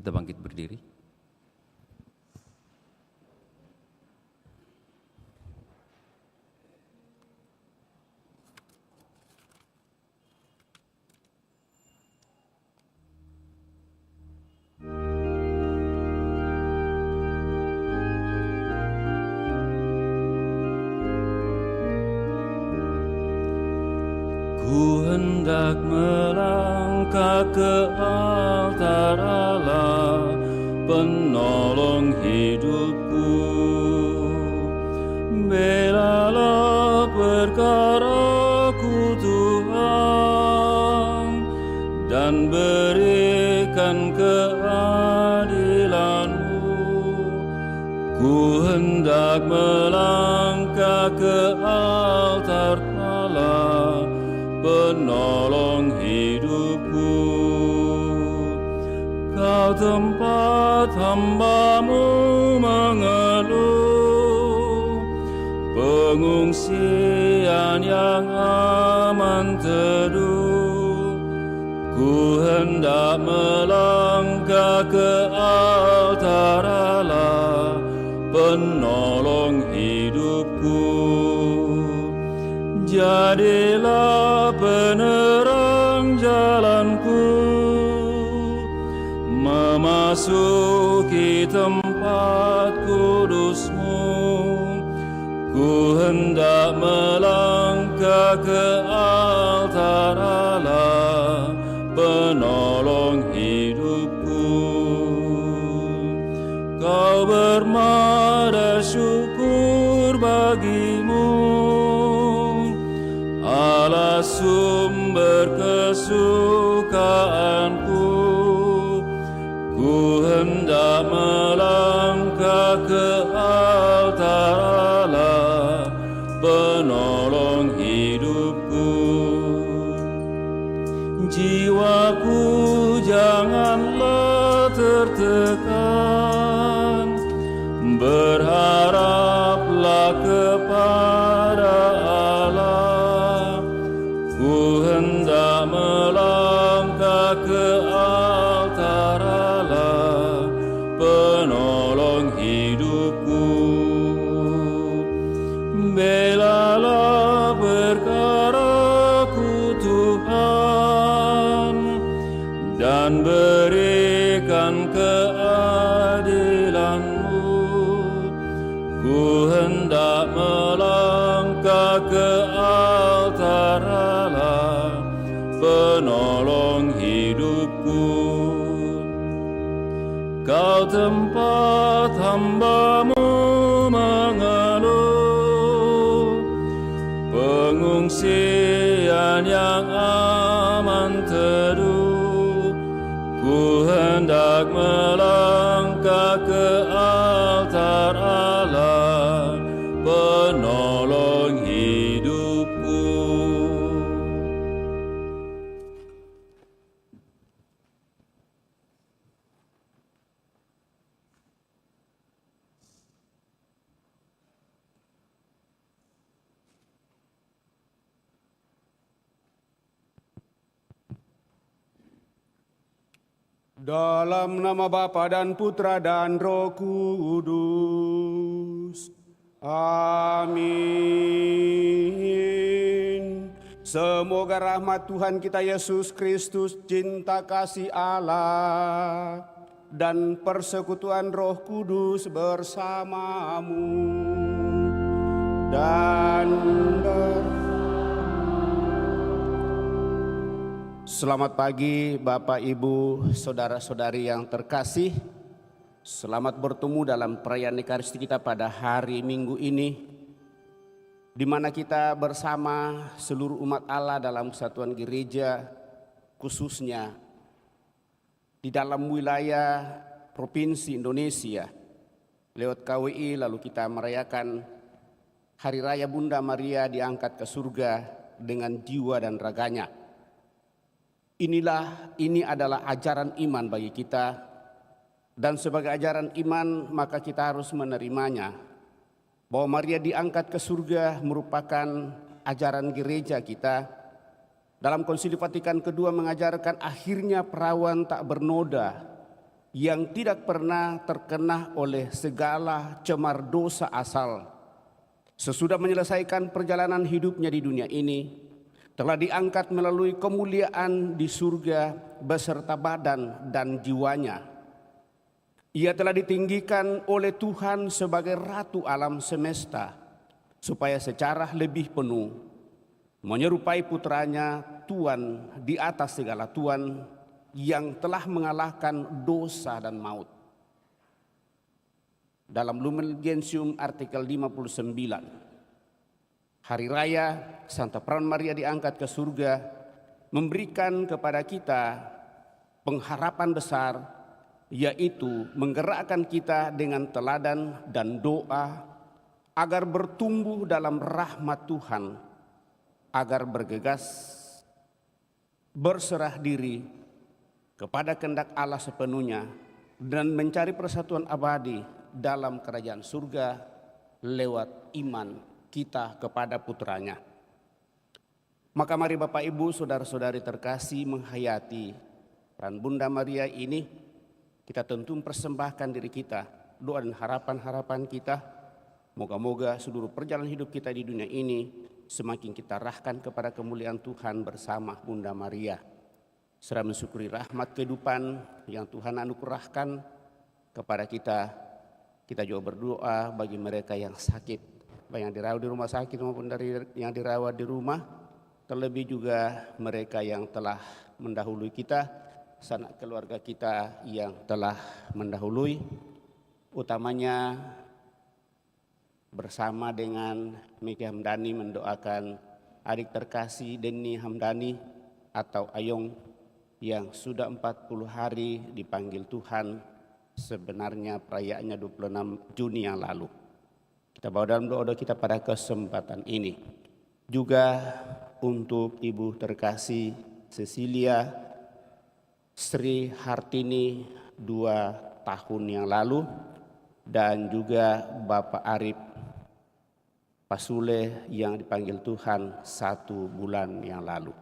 Kita bangkit berdiri. Ku hendak melangkah ke altar Allah, penolong hidupku. Belalah perkaraku Tuhan, dan berikan keadilan-Mu. Ku hendak melangkah ke altar Allah, penolong hidupku. Kau tempat hamba-Mu mengeluh, pengungsian yang aman teduh. Ku hendak melangkah ke altar Allah, penolong hidupku. Jadilah penerang jalanku, memasuki tempat kudus-Mu. Ku hendak melangkah ke altar Allah, penolong hidupku. Kau bermada syukur bagi-Mu, Allah sumber kesukaanku. Ku hendak melangkah ke altar Allah, penolong hidupku. Jiwaku janganlah tertekan, berharaplah kepada Allah. Ku hendak melangkah ke altar Allah, penolong hidupku. Belalah perkaraku Tuhan, dan berikan keadilan-Mu. Ku hendak melangkah ke altar Allah, penolong hidupku. Kau tempat hamba-Mu mengeluh, pengungsian yang aman teduh. Ku hendak melangkah ke altar Allah, penolong hidupku. Dalam nama Bapa dan Putra dan Roh Kudus. Amin. Semoga rahmat Tuhan kita Yesus Kristus, cinta kasih Allah, dan persekutuan Roh Kudus bersamamu. Dan selamat pagi Bapak, Ibu, Saudara-saudari yang terkasih. Selamat bertemu dalam perayaan Ekaristi kita pada hari Minggu ini, di mana kita bersama seluruh umat Allah dalam kesatuan gereja, khususnya di dalam wilayah Provinsi Indonesia. Lewat KWI lalu kita merayakan Hari Raya Bunda Maria diangkat ke surga dengan jiwa dan raganya. Ini adalah ajaran iman bagi kita, dan sebagai ajaran iman maka kita harus menerimanya. Bahwa Maria diangkat ke surga merupakan ajaran gereja kita. Dalam Konsili Vatikan kedua mengajarkan akhirnya perawan tak bernoda yang tidak pernah terkena oleh segala cemar dosa asal. Sesudah menyelesaikan perjalanan hidupnya di dunia ini, telah diangkat melalui kemuliaan di surga beserta badan dan jiwanya. Ia telah ditinggikan oleh Tuhan sebagai Ratu alam semesta, supaya secara lebih penuh menyerupai putranya, Tuhan di atas segala Tuhan, yang telah mengalahkan dosa dan maut. Dalam Lumen Gentium artikel 59, hari raya Santa Peran Maria diangkat ke surga memberikan kepada kita pengharapan besar, yaitu menggerakkan kita dengan teladan dan doa agar bertumbuh dalam rahmat Tuhan, agar bergegas berserah diri kepada kehendak Allah sepenuhnya dan mencari persatuan abadi dalam kerajaan surga lewat iman kita kepada putranya. Maka mari Bapak Ibu, saudara-saudari terkasih, menghayati peran Bunda Maria ini. Kita tentu mempersembahkan diri kita, doa dan harapan-harapan kita. Moga-moga seluruh perjalanan hidup kita di dunia ini semakin kita arahkan kepada kemuliaan Tuhan bersama Bunda Maria. Serta mensyukuri rahmat kehidupan yang Tuhan anugerahkan kepada kita. Kita juga berdoa bagi mereka yang sakit, baik yang dirawat di rumah sakit maupun yang dirawat di rumah. Terlebih juga mereka yang telah mendahului kita, sanak keluarga kita yang telah mendahului, utamanya bersama dengan Miki Hamdani mendoakan adik terkasih Denny Hamdani atau Ayong yang sudah 40 hari dipanggil Tuhan, sebenarnya perayaannya 26 Juni yang lalu. Kita bawa dalam doa kita pada kesempatan ini. Juga untuk Ibu terkasih Cecilia Sri Hartini 2 tahun yang lalu, dan juga Bapak Arif Pasule yang dipanggil Tuhan 1 bulan yang lalu.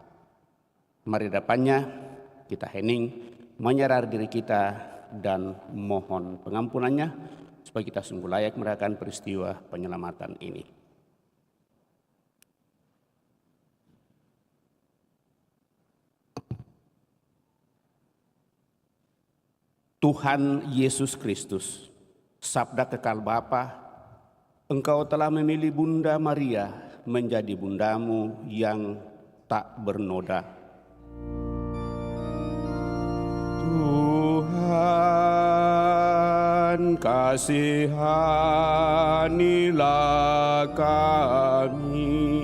Mari depannya kita hening menyerahkan diri kita dan mohon pengampunannya supaya kita sungguh layak merayakan peristiwa penyelamatan ini. Tuhan Yesus Kristus, sabda kekal Bapa, Engkau telah memilih Bunda Maria menjadi bundamu yang tak bernoda. Tuhan, kasihanilah kami.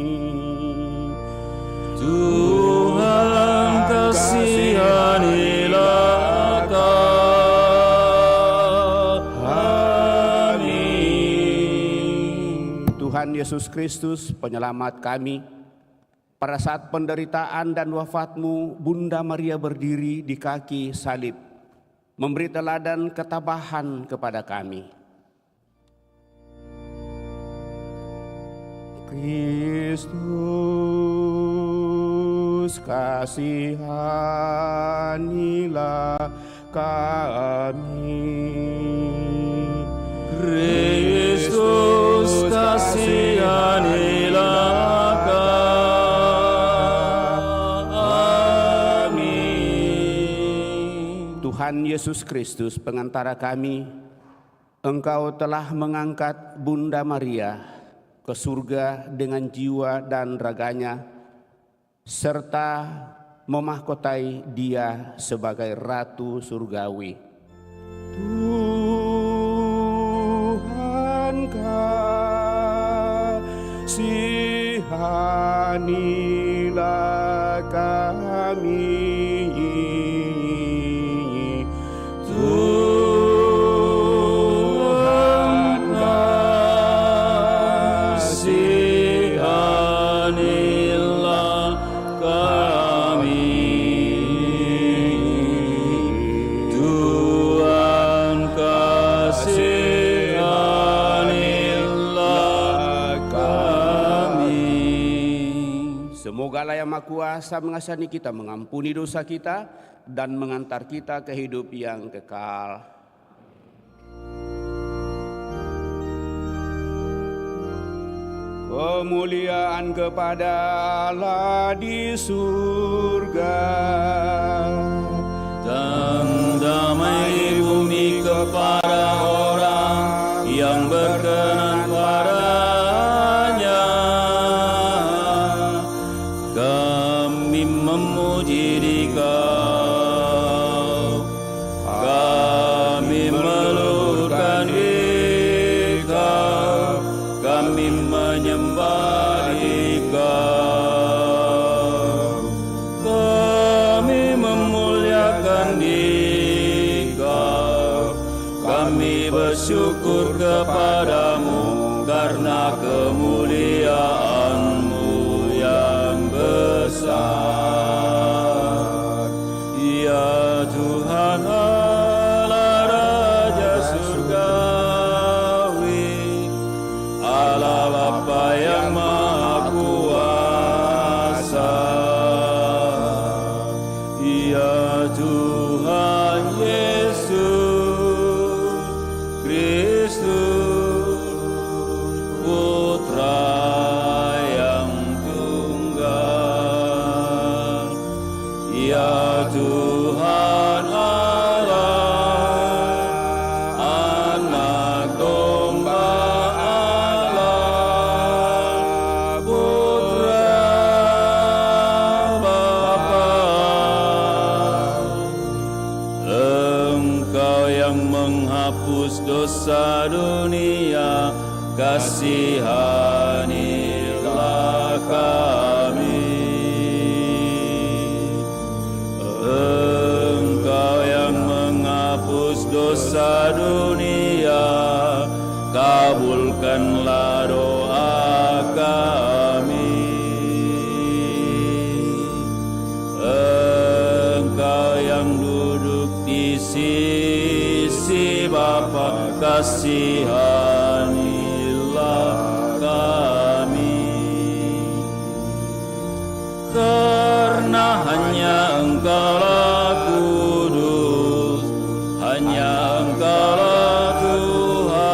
Tuhan, kasihanilah kami. Tuhan Yesus Kristus, penyelamat kami, pada saat penderitaan dan wafat-Mu, Bunda Maria berdiri di kaki salib, memberi teladan ketabahan kepada kami. Kristus, kasihanilah kami. Kristus, kasihanilah kami. Tuhan Yesus Kristus, pengantara kami, Engkau telah mengangkat Bunda Maria ke surga dengan jiwa dan raganya, serta memahkotai dia sebagai Ratu Surgawi. Tuhan, kasihanilah kami. Tuhan, kasihanilah kami. Tuhan, kasihanilah kami. Semoga Semoga Allah yang Maha Kuasa mengasihani kita, mengampuni dosa kita, dan mengantar kita ke hidup yang kekal. Kemuliaan kepada Allah di surga, dan damai bumi kepada orang yang berkenan padanya. Kami memuji Dikau, kami meluluhkan Dikau, kami menyembah Dikau, kami memuliakan Dikau, kami bersyukur kepadamu karena kemuliaan-Mu yang besar. Ya Tuhan Allah Raja Surgawi, Allah Bapa yang Maha Kuasa. Ya Tuhan Yesus Kristus, Putra yang tunggal. Ya Tuhan Allah, Anak Domba Allah, Putra Bapa. Engkau yang menghapus dosa dunia, kasihanilah kami. Engkau yang menghapus dosa dunia, kabulkanlah doa kami. Engkau yang duduk di sisi Bapa, kasihanilah kami. Karena hanya Engkaulah kudus, hanya Engkaulah Tuhan,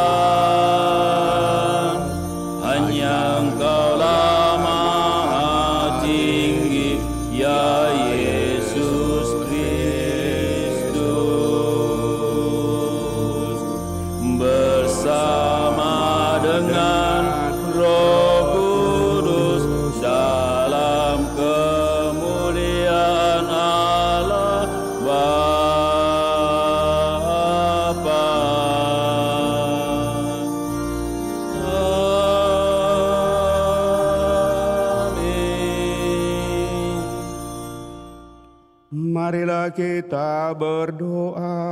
hanya Engkaulah Maha Tinggi, ya Yesus Kristus, bersama dengan Roh Kudus dalam kemuliaan Allah Bapa. Amin. Marilah kita berdoa.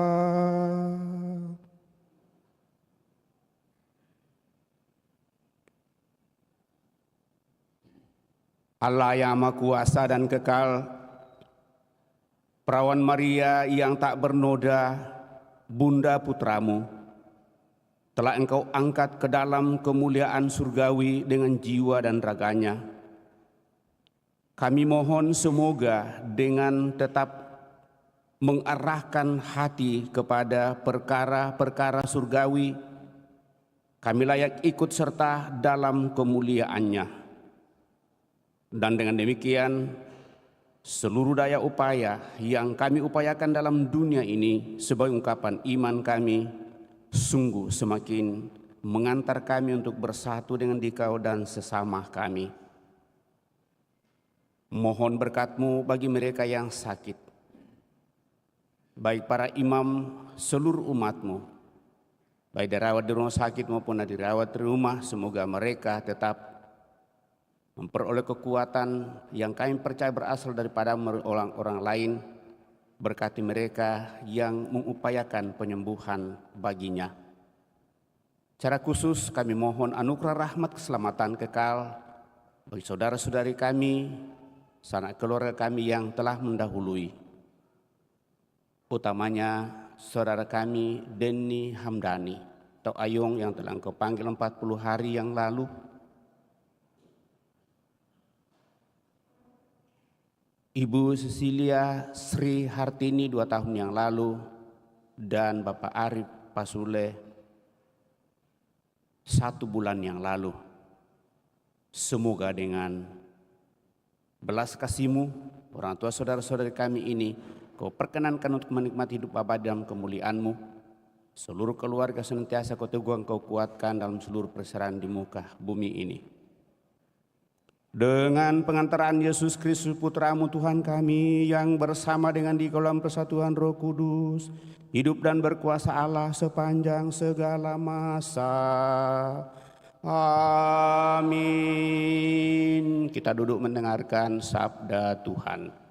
Allah yang Maha Kuasa dan kekal, Perawan Maria yang tak bernoda, Bunda Putramu, telah Engkau angkat ke dalam kemuliaan surgawi dengan jiwa dan raganya. Kami mohon semoga dengan tetap mengarahkan hati kepada perkara-perkara surgawi, kami layak ikut serta dalam kemuliaannya. Dan dengan demikian, seluruh daya upaya yang kami upayakan dalam dunia ini sebagai ungkapan iman kami, sungguh semakin mengantar kami untuk bersatu dengan Dikau dan sesama kami. Mohon berkat-Mu bagi mereka yang sakit, baik para imam seluruh umat-Mu, baik dirawat di rumah sakit maupun dirawat di rumah, semoga mereka tetap memperoleh kekuatan yang kami percaya berasal daripada orang-orang lain. Berkati mereka yang mengupayakan penyembuhan baginya. Secara khusus kami mohon anugerah rahmat keselamatan kekal bagi saudara-saudari kami, sanak keluarga kami yang telah mendahului. Utamanya saudara kami Denny Hamdani atau Ayung yang telah Engkau panggil 40 hari yang lalu. Ibu Cecilia Sri Hartini 2 tahun yang lalu, dan Bapak Arif Pasule 1 bulan yang lalu. Semoga dengan belas kasih-Mu, orang tua saudara-saudari kami ini, Kau perkenankan untuk menikmati hidup abadi dalam kemuliaan-Mu. Seluruh keluarga senantiasa Kau teguhkan, Kau kuatkan dalam seluruh perserahan di muka bumi ini. Dengan pengantaran Yesus Kristus Putra-Mu Tuhan kami, yang bersama dengan di dalam persatuan Roh Kudus, hidup dan berkuasa Allah sepanjang segala masa. Amin. Kita duduk mendengarkan sabda Tuhan.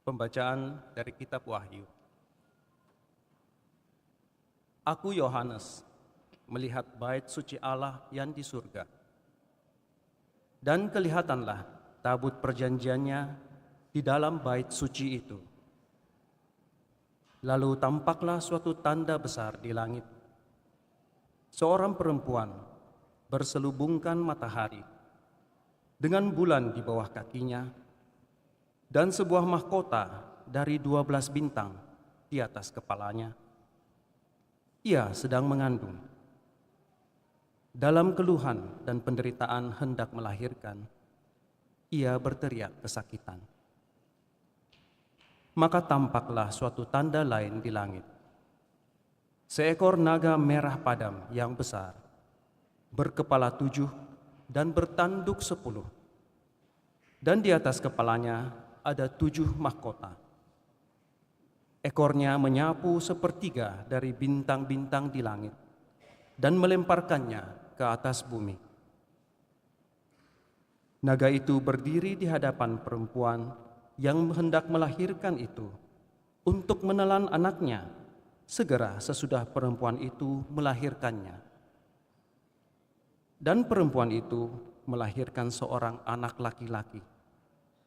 Pembacaan dari Kitab Wahyu. Aku Yohanes melihat bait suci Allah yang di surga. Dan kelihatanlah tabut perjanjiannya di dalam bait suci itu. Lalu tampaklah suatu tanda besar di langit. Seorang perempuan berselubungkan matahari dengan bulan di bawah kakinya, dan sebuah mahkota dari 12 bintang di atas kepalanya. Ia sedang mengandung. Dalam keluhan dan penderitaan hendak melahirkan, ia berteriak kesakitan. Maka tampaklah suatu tanda lain di langit. Seekor naga merah padam yang besar, berkepala 7 dan bertanduk 10. Dan di atas kepalanya ada 7 mahkota. Ekornya menyapu 1/3 dari bintang-bintang di langit dan melemparkannya ke atas bumi. Naga itu berdiri di hadapan perempuan yang hendak melahirkan itu untuk menelan anaknya segera sesudah perempuan itu melahirkannya. Dan perempuan itu melahirkan seorang anak laki-laki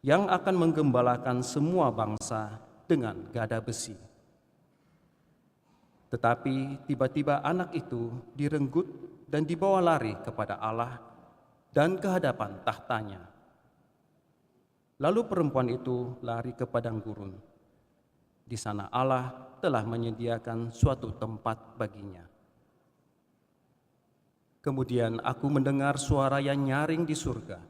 yang akan menggembalakan semua bangsa dengan gada besi. Tetapi tiba-tiba anak itu direnggut dan dibawa lari kepada Allah dan ke hadapan tahtanya. Lalu perempuan itu lari ke padang gurun. Di sana Allah telah menyediakan suatu tempat baginya. Kemudian aku mendengar suara yang nyaring di surga.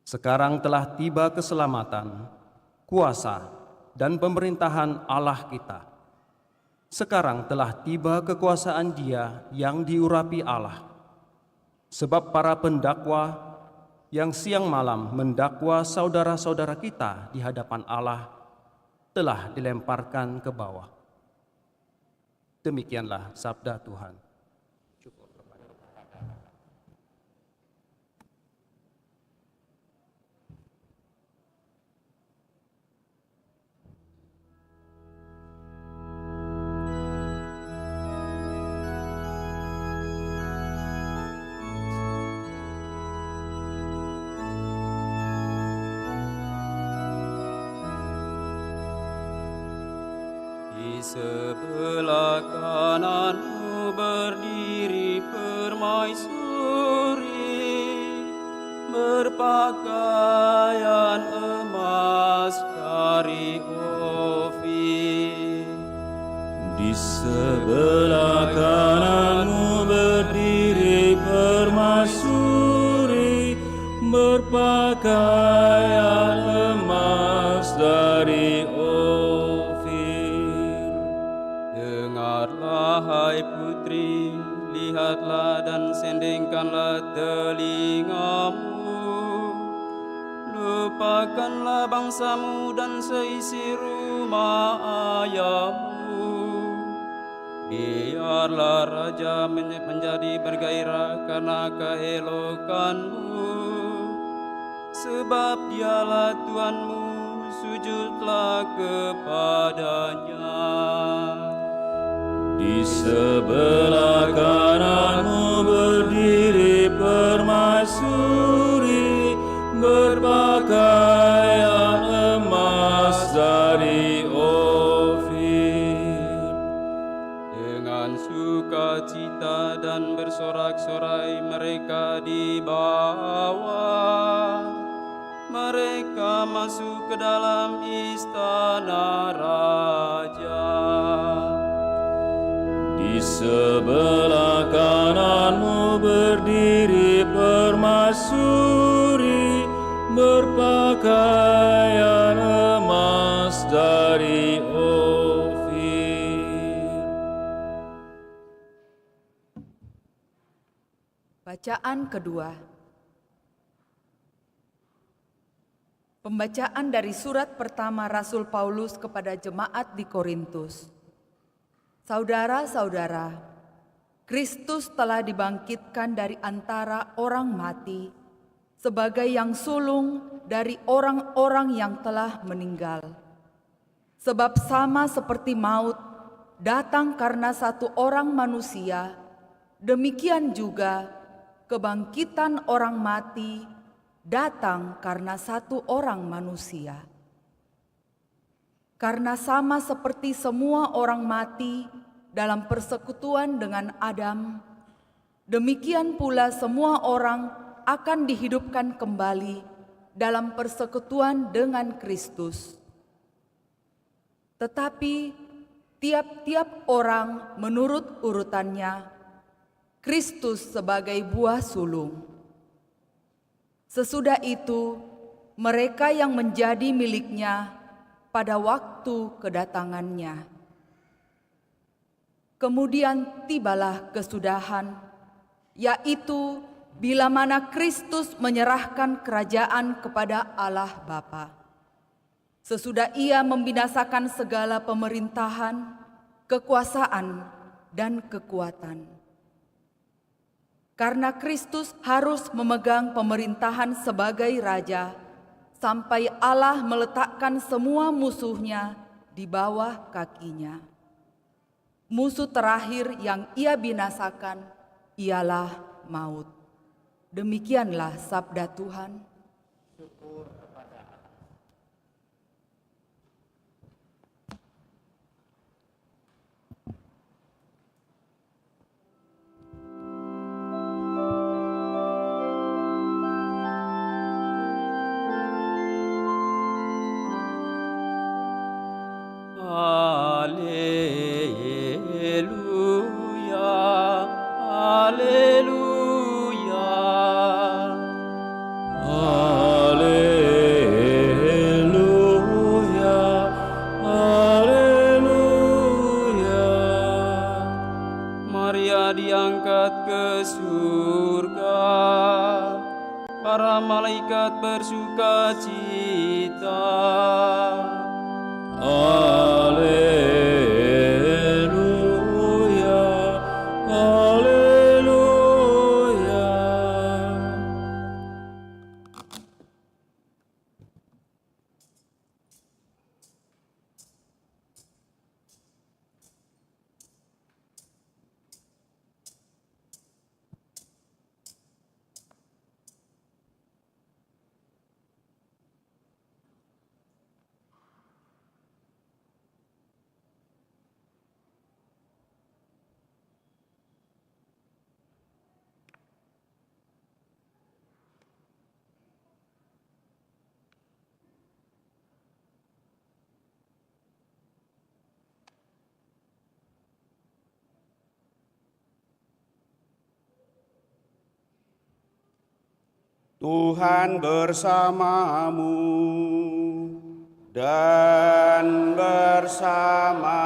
Sekarang telah tiba keselamatan, kuasa, dan pemerintahan Allah kita. Sekarang telah tiba kekuasaan Dia yang diurapi Allah. Sebab para pendakwa yang siang malam mendakwa saudara-saudara kita di hadapan Allah telah dilemparkan ke bawah. Demikianlah sabda Tuhan. Sebelah kananmu berdiri permaisuri, berpakaian emas dari Ofir. Di sebelah kananmu berdiri permaisuri, berpakaian emas dari Ofir. Hai putri, lihatlah dan sendengkanlah telingamu. Lupakanlah bangsamu dan seisi rumah ayahmu. Biarlah raja menjadi bergairah karena keelokanmu. Sebab dialah Tuhanmu, sujudlah kepadanya. Di sebelah kananmu berdiri permaisuri, dari Ofir. Dengan sukacita dan bersorak-sorai mereka dibawa. Mereka masuk ke dalam istana raja. Di sebelah kananmu berdiri permaisuri berpakaian emas dari Ofir. Bacaan kedua. Pembacaan dari surat pertama Rasul Paulus kepada jemaat di Korintus. Saudara-saudara, Kristus telah dibangkitkan dari antara orang mati sebagai yang sulung dari orang-orang yang telah meninggal. Sebab sama seperti maut datang karena satu orang manusia, demikian juga kebangkitan orang mati datang karena satu orang manusia. Karena sama seperti semua orang mati dalam persekutuan dengan Adam, demikian pula semua orang akan dihidupkan kembali dalam persekutuan dengan Kristus. Tetapi tiap-tiap orang menurut urutannya, Kristus sebagai buah sulung. Sesudah itu, mereka yang menjadi miliknya pada waktu kedatangannya. Kemudian tibalah kesudahan, yaitu bila mana Kristus menyerahkan kerajaan kepada Allah Bapa. Sesudah Ia membinasakan segala pemerintahan, kekuasaan, dan kekuatan. Karena Kristus harus memegang pemerintahan sebagai Raja, sampai Allah meletakkan semua musuhnya di bawah kakinya. Musuh terakhir yang Ia binasakan ialah maut. Demikianlah sabda Tuhan. Syukur kepada Allah. Haleluya, haleluya. Haleluya, haleluya. Maria diangkat ke surga, para malaikat bersuka cita. Haleluya, haleluya. Tuhan bersamamu dan bersama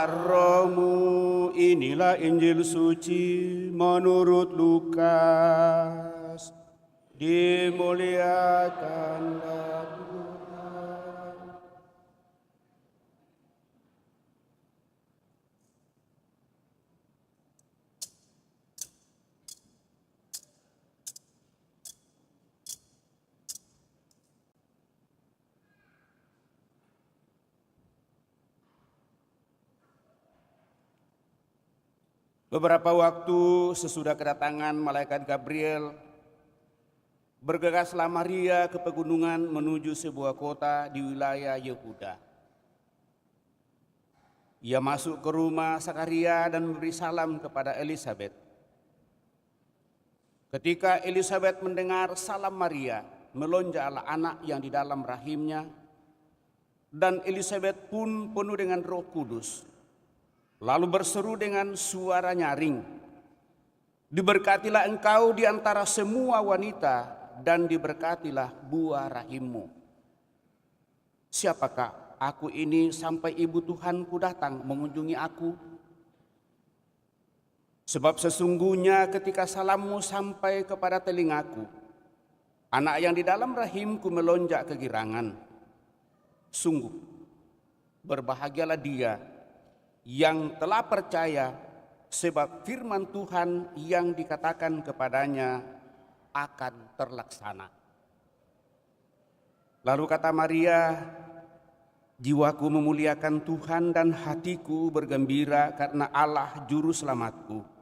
rohmu. Inilah Injil suci menurut Lukas. Dimuliakanlah Tuhan. Beberapa waktu sesudah kedatangan malaikat Gabriel, bergegaslah Maria ke pegunungan menuju sebuah kota di wilayah Yehuda. Ia masuk ke rumah Zakaria dan memberi salam kepada Elisabet. Ketika Elisabet mendengar salam Maria, melonjaklah anak yang di dalam rahimnya, dan Elisabet pun penuh dengan Roh Kudus, lalu berseru dengan suara nyaring, "Diberkatilah engkau di antara semua wanita, dan diberkatilah buah rahimmu. Siapakah aku ini sampai ibu Tuhanku datang mengunjungi aku? Sebab sesungguhnya ketika salammu sampai kepada telingaku, anak yang di dalam rahimku melonjak kegirangan. Sungguh, berbahagialah dia yang telah percaya, sebab firman Tuhan yang dikatakan kepadanya akan terlaksana." Lalu kata Maria, "Jiwaku memuliakan Tuhan dan hatiku bergembira karena Allah Juru Selamatku.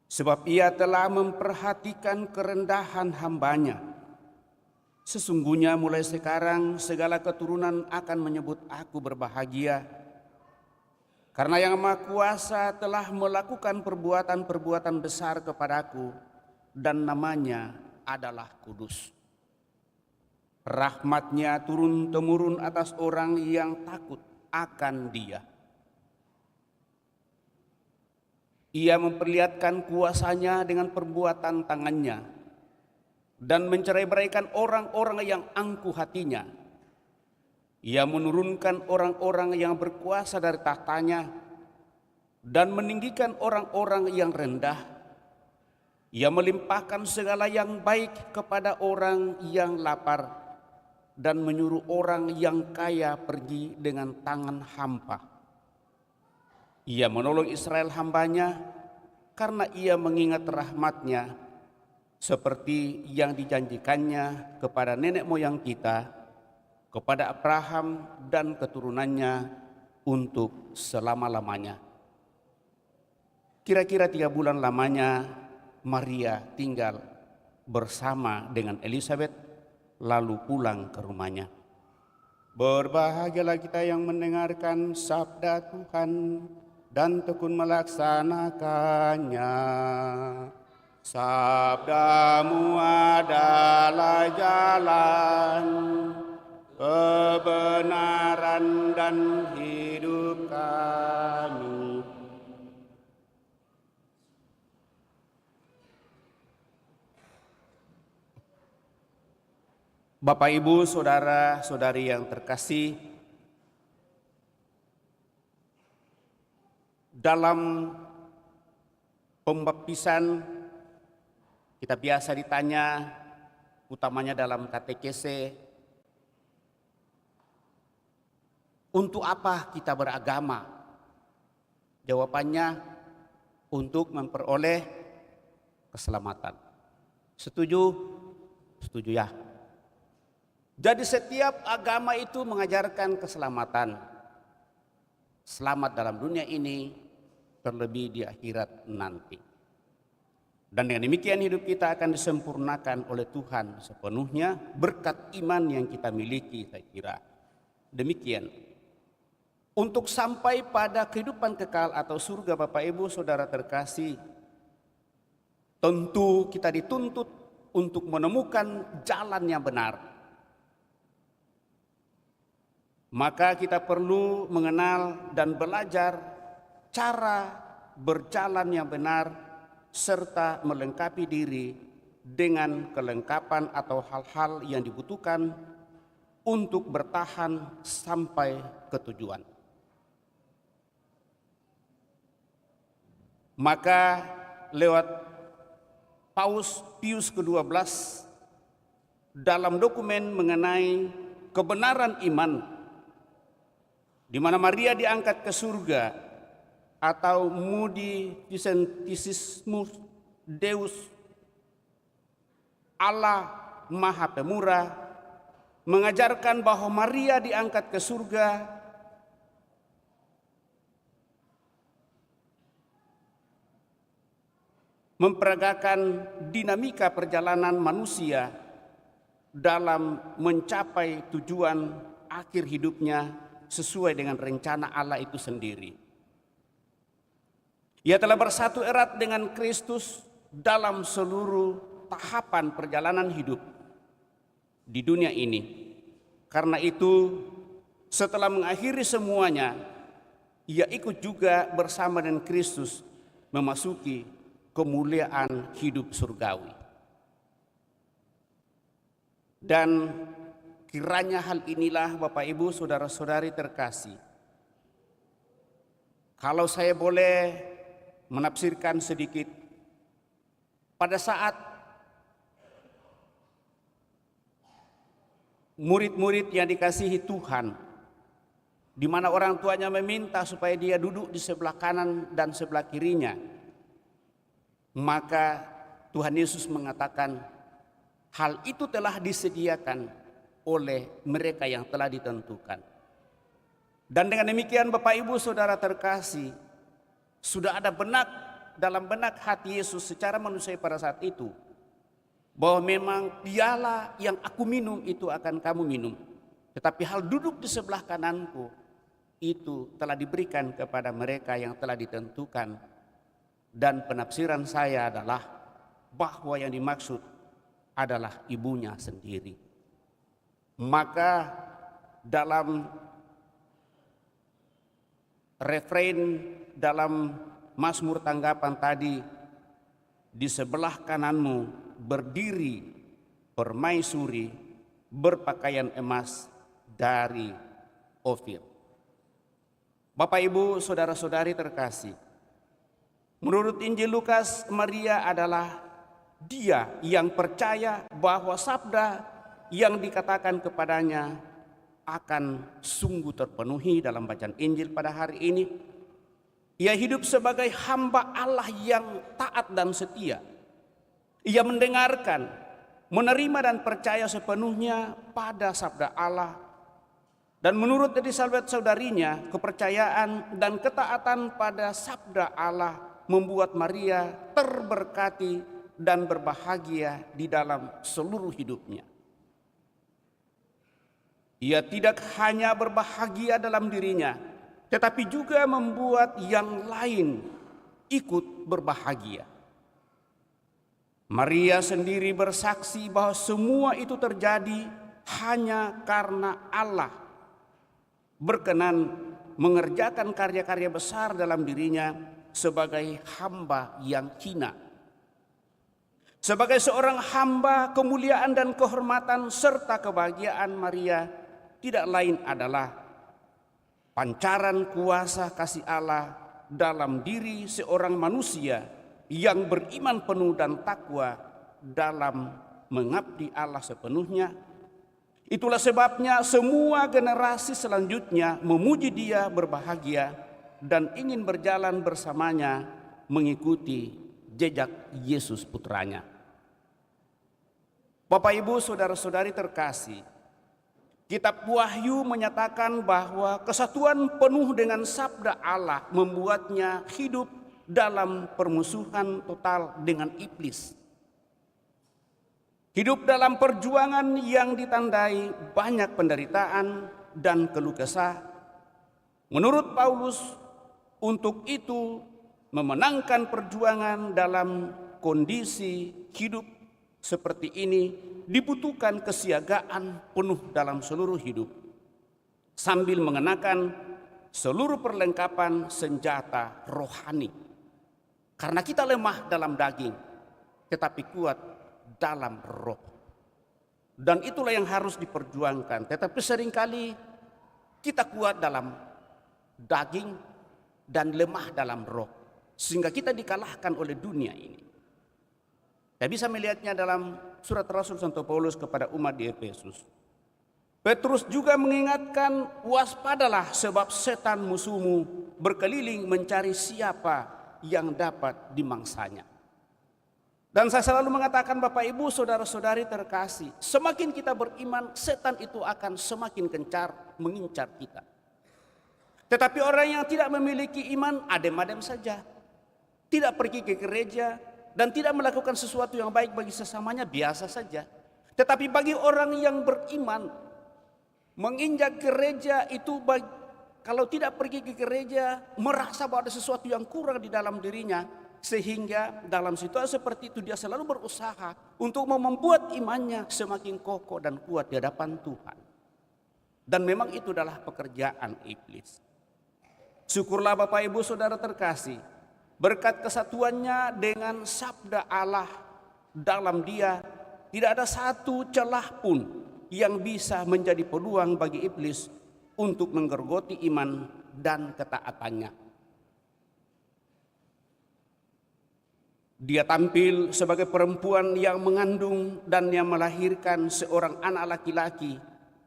Sebab ia telah memperhatikan kerendahan hambanya. Sesungguhnya mulai sekarang segala keturunan akan menyebut aku berbahagia. Karena Yang Maha Kuasa telah melakukan perbuatan-perbuatan besar kepadaku, dan namanya adalah kudus. Rahmatnya turun-temurun atas orang yang takut akan Dia. Ia memperlihatkan kuasanya dengan perbuatan tangannya dan mencerai-beraikan orang-orang yang angkuh hatinya. Ia menurunkan orang-orang yang berkuasa dari tahtanya dan meninggikan orang-orang yang rendah. Ia melimpahkan segala yang baik kepada orang yang lapar dan menyuruh orang yang kaya pergi dengan tangan hampa. Ia menolong Israel hambanya karena ia mengingat rahmatnya seperti yang dijanjikannya kepada nenek moyang kita, kepada Abraham dan keturunannya untuk selama-lamanya." Kira-kira 3 bulan lamanya Maria tinggal bersama dengan Elisabet, lalu pulang ke rumahnya. Berbahagialah kita yang mendengarkan sabda Tuhan dan tekun melaksanakannya. Sabdamu adalah jalan, kebenaran dan hidup kami. Bapak, Ibu, saudara-saudari yang terkasih, dalam pembaptisan kita biasa ditanya, utamanya dalam katekese, untuk apa kita beragama? Jawabannya, untuk memperoleh keselamatan. Setuju? Setuju ya. Jadi setiap agama itu mengajarkan keselamatan. Selamat dalam dunia ini, terlebih di akhirat nanti. Dan dengan demikian hidup kita akan disempurnakan oleh Tuhan sepenuhnya berkat iman yang kita miliki, saya kira. Demikian. Untuk sampai pada kehidupan kekal atau surga, Bapak Ibu Saudara terkasih, tentu kita dituntut untuk menemukan jalan yang benar. Maka kita perlu mengenal dan belajar cara berjalan yang benar serta melengkapi diri dengan kelengkapan atau hal-hal yang dibutuhkan untuk bertahan sampai ke tujuan. Maka lewat Paus Pius ke-12 dalam dokumen mengenai kebenaran iman, di mana Maria diangkat ke surga atau Moody Vicentismus Deus, Allah Maha Pemurah, mengajarkan bahwa Maria diangkat ke surga memperagakan dinamika perjalanan manusia dalam mencapai tujuan akhir hidupnya sesuai dengan rencana Allah itu sendiri. Ia telah bersatu erat dengan Kristus dalam seluruh tahapan perjalanan hidup di dunia ini. Karena itu, setelah mengakhiri semuanya, ia ikut juga bersama dengan Kristus memasuki kemuliaan hidup surgawi. Dan kiranya hal inilah Bapak Ibu saudara-saudari terkasih, kalau saya boleh menafsirkan sedikit, pada saat murid-murid yang dikasihi Tuhan, di mana orang tuanya meminta supaya dia duduk di sebelah kanan dan sebelah kirinya, maka Tuhan Yesus mengatakan hal itu telah disediakan oleh mereka yang telah ditentukan. Dan dengan demikian Bapak Ibu saudara terkasih, sudah ada dalam benak hati Yesus secara manusia pada saat itu, bahwa memang piala yang aku minum itu akan kamu minum, tetapi hal duduk di sebelah kananku itu telah diberikan kepada mereka yang telah ditentukan. Dan penafsiran saya adalah bahwa yang dimaksud adalah ibunya sendiri. Maka dalam refrain dalam Mazmur tanggapan tadi, di sebelah kananmu berdiri permaisuri berpakaian emas dari Ofir. Bapak Ibu saudara-saudari terkasih, menurut Injil Lukas, Maria adalah dia yang percaya bahwa sabda yang dikatakan kepadanya akan sungguh terpenuhi dalam bacaan Injil pada hari ini. Ia hidup sebagai hamba Allah yang taat dan setia. Ia mendengarkan, menerima dan percaya sepenuhnya pada sabda Allah. Dan menurut Elisabet saudarinya, kepercayaan dan ketaatan pada sabda Allah membuat Maria terberkati dan berbahagia di dalam seluruh hidupnya. Ia tidak hanya berbahagia dalam dirinya, tetapi juga membuat yang lain ikut berbahagia. Maria sendiri bersaksi bahwa semua itu terjadi hanya karena Allah berkenan mengerjakan karya-karya besar dalam dirinya sebagai hamba yang hina. Sebagai seorang hamba, kemuliaan dan kehormatan serta kebahagiaan Maria tidak lain adalah pancaran kuasa kasih Allah dalam diri seorang manusia yang beriman penuh dan takwa dalam mengabdi Allah sepenuhnya. Itulah sebabnya semua generasi selanjutnya memuji Dia berbahagia dan ingin berjalan bersamanya mengikuti jejak Yesus putranya. Bapak Ibu saudara-saudari terkasih, Kitab Wahyu menyatakan bahwa kesatuan penuh dengan sabda Allah membuatnya hidup dalam permusuhan total dengan iblis. Hidup dalam perjuangan yang ditandai banyak penderitaan dan keluh kesah. Menurut Paulus, untuk itu memenangkan perjuangan dalam kondisi hidup seperti ini dibutuhkan kesiagaan penuh dalam seluruh hidup, sambil mengenakan seluruh perlengkapan senjata rohani. Karena kita lemah dalam daging, tetapi kuat dalam roh. Dan itulah yang harus diperjuangkan. Tetapi seringkali kita kuat dalam daging dan lemah dalam roh, sehingga kita dikalahkan oleh dunia ini. Kita bisa melihatnya dalam surat Rasul Santo Paulus kepada umat di Efesus. Petrus juga mengingatkan, waspadalah sebab setan musuhmu berkeliling mencari siapa yang dapat dimangsanya. Dan saya selalu mengatakan Bapak Ibu saudara-saudari terkasih, semakin kita beriman, setan itu akan semakin gencar mengincar kita. Tetapi orang yang tidak memiliki iman adem-adem saja, tidak pergi ke gereja dan tidak melakukan sesuatu yang baik bagi sesamanya, biasa saja. Tetapi bagi orang yang beriman, menginjak gereja itu kalau tidak pergi ke gereja merasa bahwa ada sesuatu yang kurang di dalam dirinya, sehingga dalam situasi seperti itu dia selalu berusaha untuk membuat imannya semakin kokoh dan kuat di hadapan Tuhan. Dan memang itu adalah pekerjaan iblis. Syukurlah Bapak Ibu Saudara terkasih, berkat kesatuannya dengan sabda Allah dalam dia, tidak ada satu celah pun yang bisa menjadi peluang bagi iblis untuk menggerogoti iman dan ketaatannya. Dia tampil sebagai perempuan yang mengandung dan yang melahirkan seorang anak laki-laki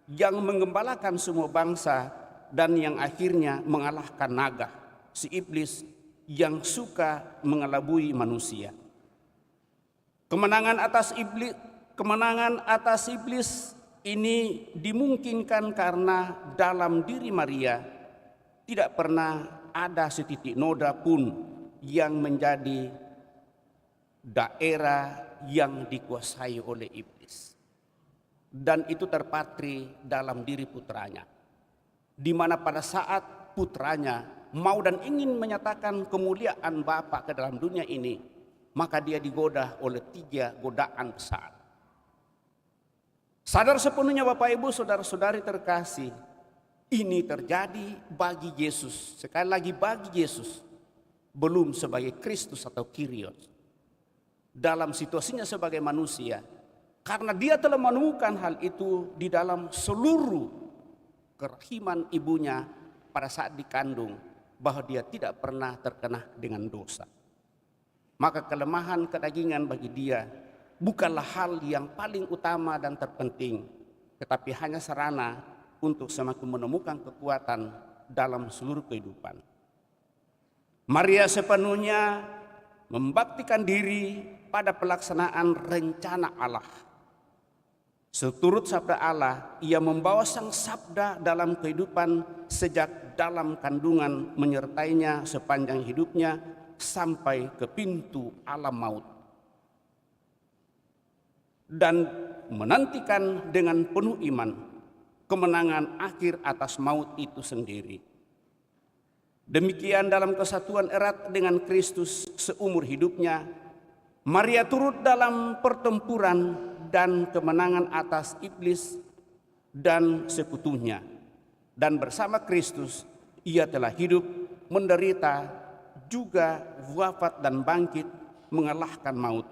yang menggembalakan semua bangsa dan yang akhirnya mengalahkan naga, si iblis yang suka mengelabui manusia. Kemenangan atas iblis ini dimungkinkan karena dalam diri Maria tidak pernah ada setitik noda pun yang menjadi daerah yang dikuasai oleh iblis. Dan itu terpatri dalam diri putranya, di mana pada saat putranya mau dan ingin menyatakan kemuliaan Bapa ke dalam dunia ini, maka dia digoda oleh 3 godaan besar. Sadar sepenuhnya Bapak Ibu Saudara-saudari terkasih, ini terjadi bagi Yesus, sekali lagi bagi Yesus, belum sebagai Kristus atau Kyrios. Dalam situasinya sebagai manusia, karena dia telah menemukan hal itu di dalam seluruh kerahiman ibunya pada saat dikandung, bahwa dia tidak pernah terkena dengan dosa. Maka kelemahan kedagingan bagi dia bukanlah hal yang paling utama dan terpenting, tetapi hanya sarana untuk semakin menemukan kekuatan dalam seluruh kehidupan. Maria sepenuhnya membaktikan diri pada pelaksanaan rencana Allah. Seturut sabda Allah, ia membawa sang sabda dalam kehidupan sejak dalam kandungan, menyertainya sepanjang hidupnya sampai ke pintu alam maut. Dan menantikan dengan penuh iman kemenangan akhir atas maut itu sendiri. Demikian dalam kesatuan erat dengan Kristus seumur hidupnya, Maria turut dalam pertempuran dan kemenangan atas iblis dan sekutunya. Dan bersama Kristus ia telah hidup, menderita, juga wafat dan bangkit mengalahkan maut.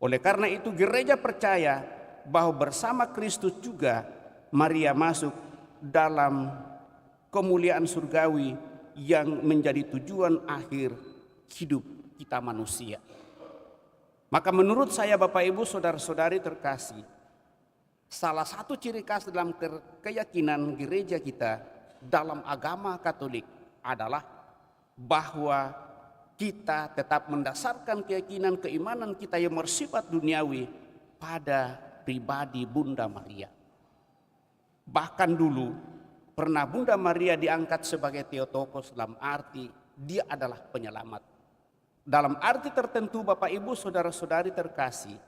Oleh karena itu gereja percaya bahwa bersama Kristus juga Maria masuk dalam kemuliaan surgawi yang menjadi tujuan akhir hidup kita manusia. Maka menurut saya Bapak Ibu Saudara-saudari terkasih, salah satu ciri khas dalam keyakinan gereja kita dalam agama Katolik adalah bahwa kita tetap mendasarkan keyakinan keimanan kita yang bersifat duniawi pada pribadi Bunda Maria. Bahkan dulu pernah Bunda Maria diangkat sebagai Theotokos, dalam arti dia adalah penyelamat. Dalam arti tertentu Bapak Ibu Saudara-saudari terkasih,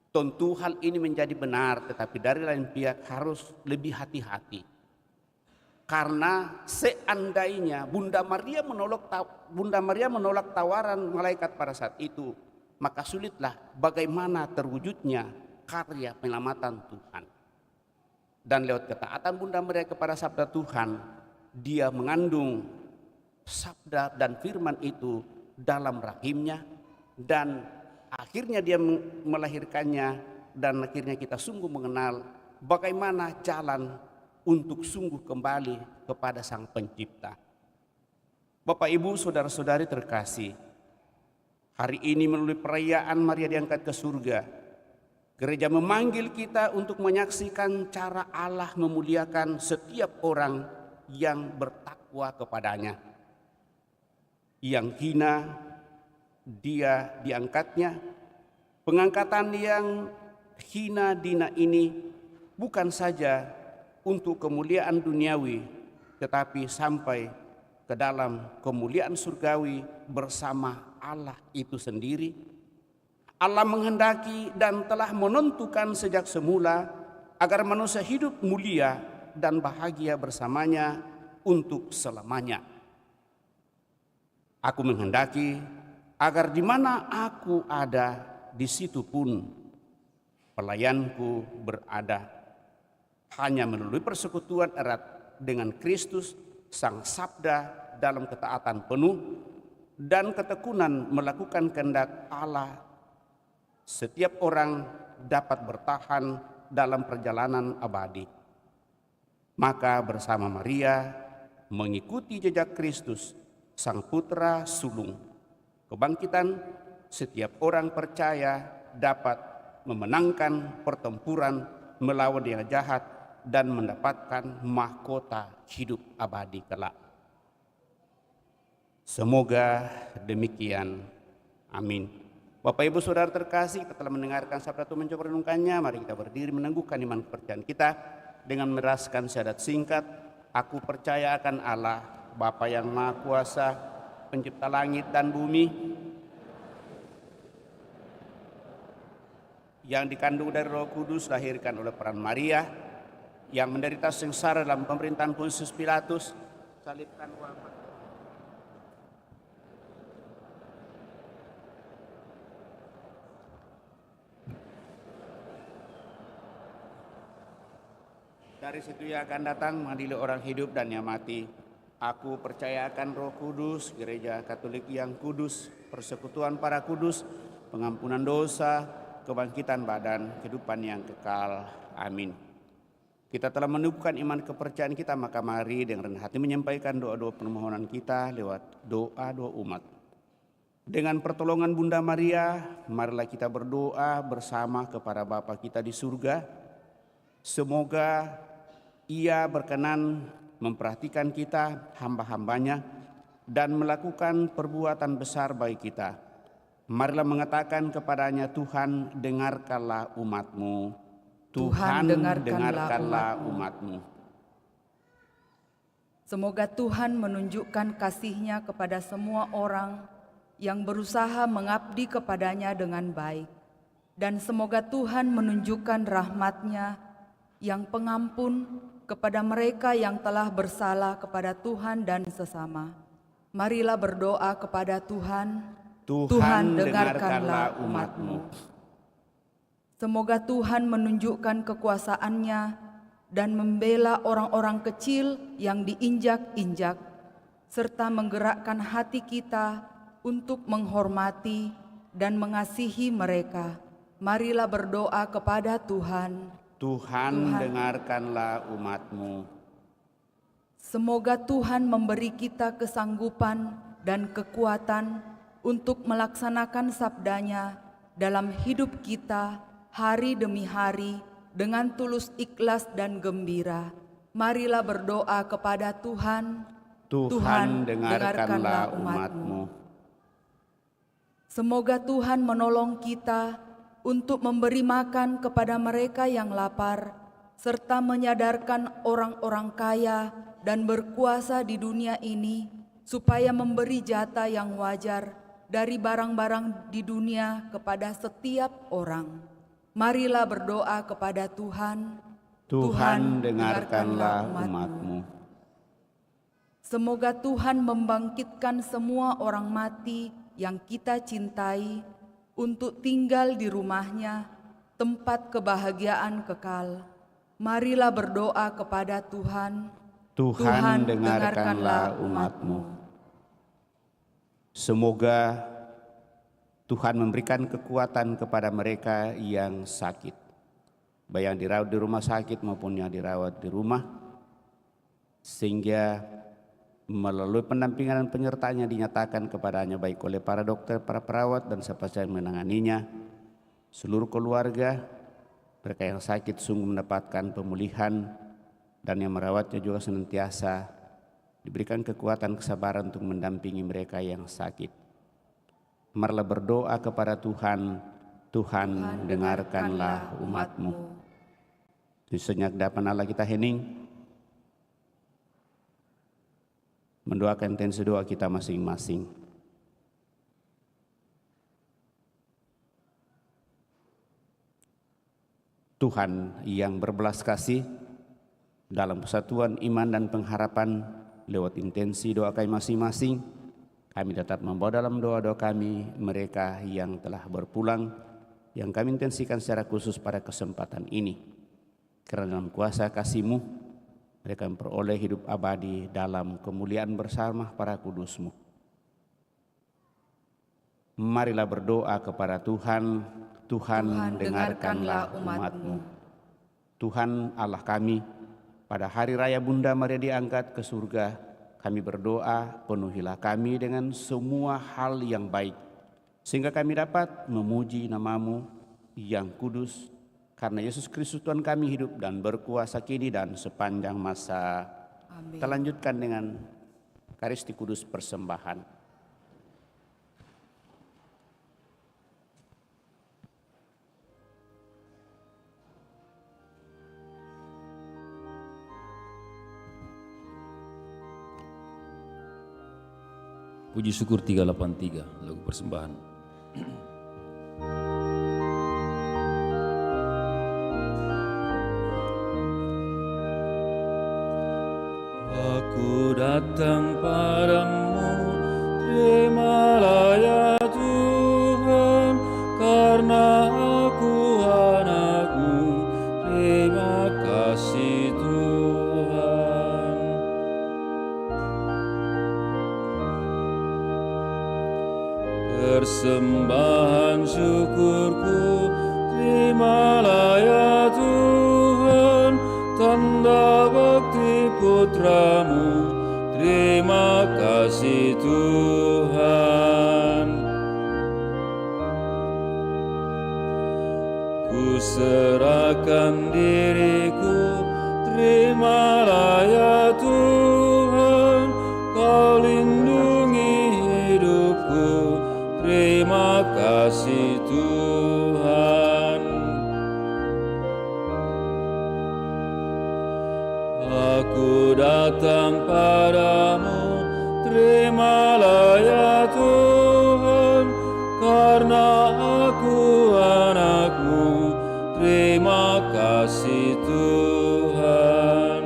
tentu hal ini menjadi benar, tetapi dari lain pihak harus lebih hati-hati. Karena seandainya Bunda Maria menolak tawaran malaikat pada saat itu, maka sulitlah bagaimana terwujudnya karya penyelamatan Tuhan. Dan lewat ketaatan Bunda Maria kepada sabda Tuhan, dia mengandung sabda dan firman itu dalam rahimnya, dan akhirnya dia melahirkannya, dan akhirnya kita sungguh mengenal bagaimana jalan untuk sungguh kembali kepada Sang Pencipta. Bapak Ibu Saudara-saudari terkasih, hari ini melalui perayaan Maria diangkat ke surga, gereja memanggil kita untuk menyaksikan cara Allah memuliakan setiap orang yang bertakwa kepadanya. Yang hina dia diangkatnya. Pengangkatan yang hina dina ini bukan saja untuk kemuliaan duniawi, tetapi sampai ke dalam kemuliaan surgawi bersama Allah itu sendiri. Allah menghendaki dan telah menentukan sejak semula agar manusia hidup mulia dan bahagia bersamanya untuk selamanya. Aku menghendaki agar di mana aku ada, di situ pun pelayanku berada, hanya melalui persekutuan erat dengan Kristus Sang Sabda dalam ketaatan penuh dan ketekunan melakukan kehendak Allah. Setiap orang dapat bertahan dalam perjalanan abadi. Maka bersama Maria mengikuti jejak Kristus, Sang Putra sulung kebangkitan, setiap orang percaya dapat memenangkan pertempuran melawan yang jahat dan mendapatkan mahkota hidup abadi kelak. Semoga demikian. Amin. Bapak Ibu Saudara terkasih, kita telah mendengarkan sabda Tuhan, mencoba renungkannya. Mari kita berdiri meneguhkan iman kepercayaan kita dengan meraskan syahadat singkat. Aku percaya akan Allah, Bapa yang Maha Kuasa, pencipta langit dan bumi, yang dikandung dari Roh Kudus, lahirkan oleh peran Maria, yang menderita sengsara dalam pemerintahan Pontius Pilatus, salibkan wafat, dari situ ia akan datang mengadili orang hidup dan yang mati. Aku percaya akan Roh Kudus, Gereja Katolik yang kudus, persekutuan para kudus, pengampunan dosa, kebangkitan badan, kehidupan yang kekal. Amin. Kita telah meneguhkan iman kepercayaan kita, maka mari dengan rendah hati menyampaikan doa-doa permohonan kita lewat doa-doa umat. Dengan pertolongan Bunda Maria, marilah kita berdoa bersama kepada Bapa kita di surga. Semoga Ia berkenan memperhatikan kita, hamba-hambanya, dan melakukan perbuatan besar bagi kita. Marilah mengatakan kepadanya, Tuhan dengarkanlah umat-Mu. Tuhan dengarkanlah umat-Mu. Semoga Tuhan menunjukkan kasih-Nya kepada semua orang yang berusaha mengabdi kepadanya dengan baik. Dan semoga Tuhan menunjukkan rahmat-Nya yang pengampun kepada mereka yang telah bersalah kepada Tuhan dan sesama. Marilah berdoa kepada Tuhan. Tuhan dengarkanlah umat-Mu. Semoga Tuhan menunjukkan kekuasaan-Nya dan membela orang-orang kecil yang diinjak-injak, serta menggerakkan hati kita untuk menghormati dan mengasihi mereka. Marilah berdoa kepada Tuhan. Tuhan dengarkanlah umat-Mu. Semoga Tuhan memberi kita kesanggupan dan kekuatan untuk melaksanakan sabda-Nya dalam hidup kita hari demi hari dengan tulus ikhlas dan gembira. Marilah berdoa kepada Tuhan. Tuhan dengarkanlah umat-Mu. Semoga Tuhan menolong kita untuk memberi makan kepada mereka yang lapar, serta menyadarkan orang-orang kaya dan berkuasa di dunia ini, supaya memberi jatah yang wajar dari barang-barang di dunia kepada setiap orang. Marilah berdoa kepada Tuhan. Tuhan dengarkanlah umat-Mu. Semoga Tuhan membangkitkan semua orang mati yang kita cintai, untuk tinggal di rumah-Nya, tempat kebahagiaan kekal. Marilah berdoa kepada Tuhan. Tuhan dengarkanlah umat-Mu. Semoga Tuhan memberikan kekuatan kepada mereka yang sakit, baik yang dirawat di rumah sakit maupun yang dirawat di rumah, sehingga melalui pendampingan dan penyertaannya dinyatakan kepadanya baik oleh para dokter, para perawat, dan siapa saja yang menanganinya, seluruh keluarga mereka yang sakit sungguh mendapatkan pemulihan, dan yang merawatnya juga senantiasa diberikan kekuatan kesabaran untuk mendampingi mereka yang sakit. Marilah berdoa kepada Tuhan. Tuhan dengarkanlah umat-Mu. Di sejenak dapan Allah kita hening, mendoakan intensi doa kita masing-masing. Tuhan yang berbelas kasih, dalam persatuan iman dan pengharapan lewat intensi doa kami masing-masing, kami tetap membawa dalam doa-doa kami mereka yang telah berpulang, yang kami intensikan secara khusus pada kesempatan ini. Karena dalam kuasa kasih-Mu, mereka memperoleh hidup abadi dalam kemuliaan bersama para kudus-Mu. Marilah berdoa kepada Tuhan. Tuhan, dengarkanlah umat-Mu. Tuhan Allah kami, pada hari raya Bunda Maria diangkat ke surga, kami berdoa, penuhilah kami dengan semua hal yang baik, sehingga kami dapat memuji nama-Mu yang kudus, karena Yesus Kristus Tuhan kami hidup dan berkuasa kini dan sepanjang masa. Amin. Kita lanjutkan dengan Ekaristi Kudus persembahan. Puji syukur 383, lagu persembahan. Aku datang padamu, terimalah ya Tuhan, karena aku anak-Mu, terima kasih Tuhan. Persembahan syukurku, terimalah ya Tuhan, tanda bakti putra-Mu, terima kasih Tuhan. Ku serahkan diriku, terimalah ya Tuhan, Kau lindungi hidupku, terima kasih Tuhan. Aku datang padamu, terimalah ya Tuhan, karena aku anak-Mu, terima kasih Tuhan.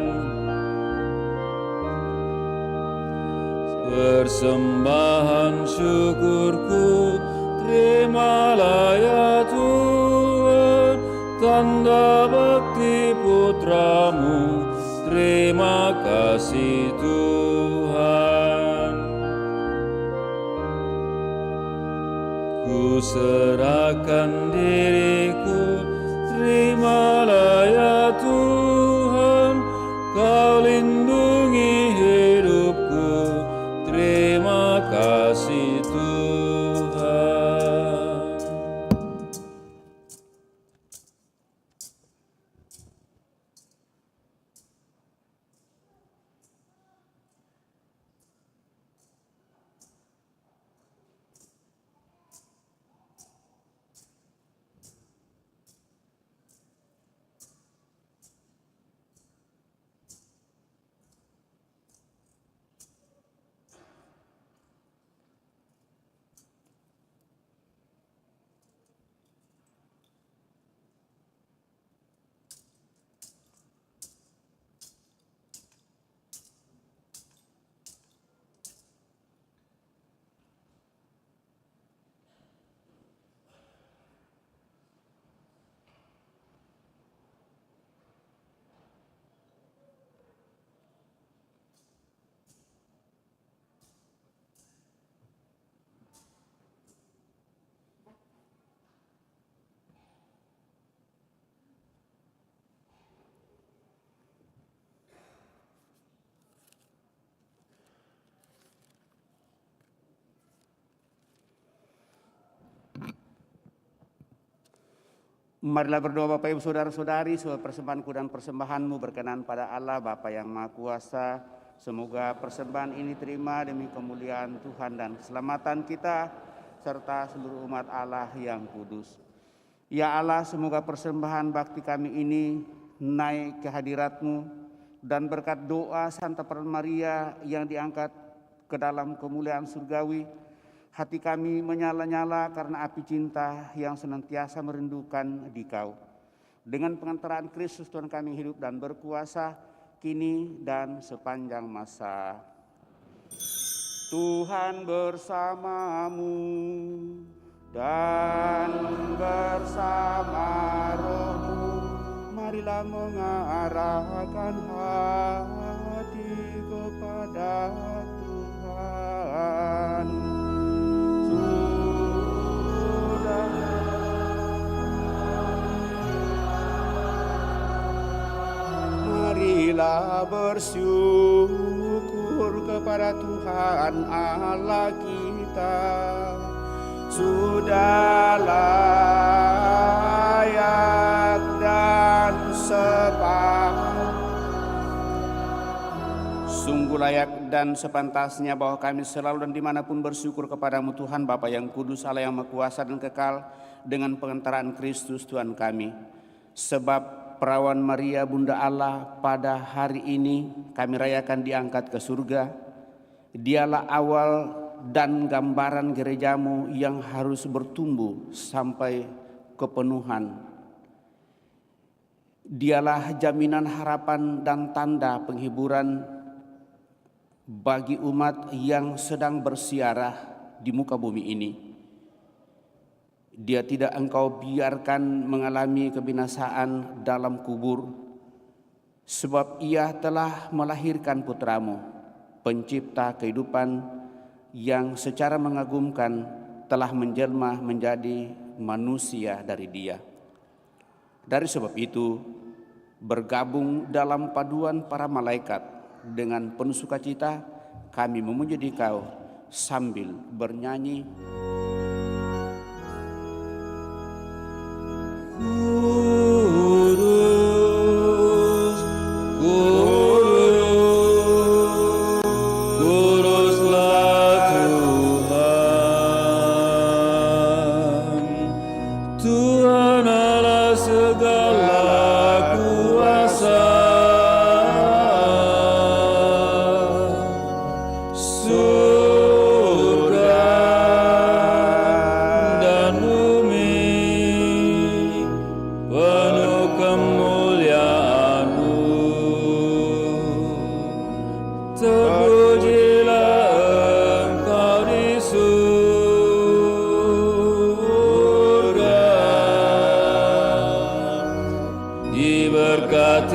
Persembahan syukurku, terimalah ya Tuhan, tanda bakti putra-Mu, terima kasih Tuhan. Ku serahkan diriku, terimalah ya Tuhan, Kau lindungi hidupku, terima kasih Tuhan. Marilah berdoa Bapak Ibu Saudara-saudari, supaya persembahanku dan persembahanmu berkenan pada Allah Bapa yang Maha Kuasa. Semoga persembahan ini terima demi kemuliaan Tuhan dan keselamatan kita, serta seluruh umat Allah yang kudus. Ya Allah, semoga persembahan bakti kami ini naik ke hadirat-Mu, dan berkat doa Santa Peran Maria yang diangkat ke dalam kemuliaan surgawi, hati kami menyala-nyala karena api cinta yang senantiasa merindukan Dikau. Dengan pengantaran Kristus Tuhan kami hidup dan berkuasa, kini dan sepanjang masa. Tuhan bersamamu dan bersama rohmu. Marilah mengarahkan hati kepada Tuhan. Marilah bersyukur kepada Tuhan Allah kita. Sudah layak dan sungguh layak dan sepantasnya bahwa kami selalu dan dimanapun bersyukur kepadamu Tuhan Bapa yang kudus, Allah yang maha kuasa dan kekal, dengan pengantaran Kristus Tuhan kami. Sebab perawan Maria Bunda Allah pada hari ini kami rayakan diangkat ke surga. Dialah awal dan gambaran gerejamu yang harus bertumbuh sampai kepenuhan. Dialah jaminan harapan dan tanda penghiburan bagi umat yang sedang bersiarah di muka bumi ini. Dia tidak engkau biarkan mengalami kebinasaan dalam kubur, sebab ia telah melahirkan putramu, pencipta kehidupan yang secara mengagumkan telah menjelma menjadi manusia dari dia. Dari sebab itu, bergabung dalam paduan para malaikat dengan penuh sukacita, kami memuji Dikau sambil bernyanyi.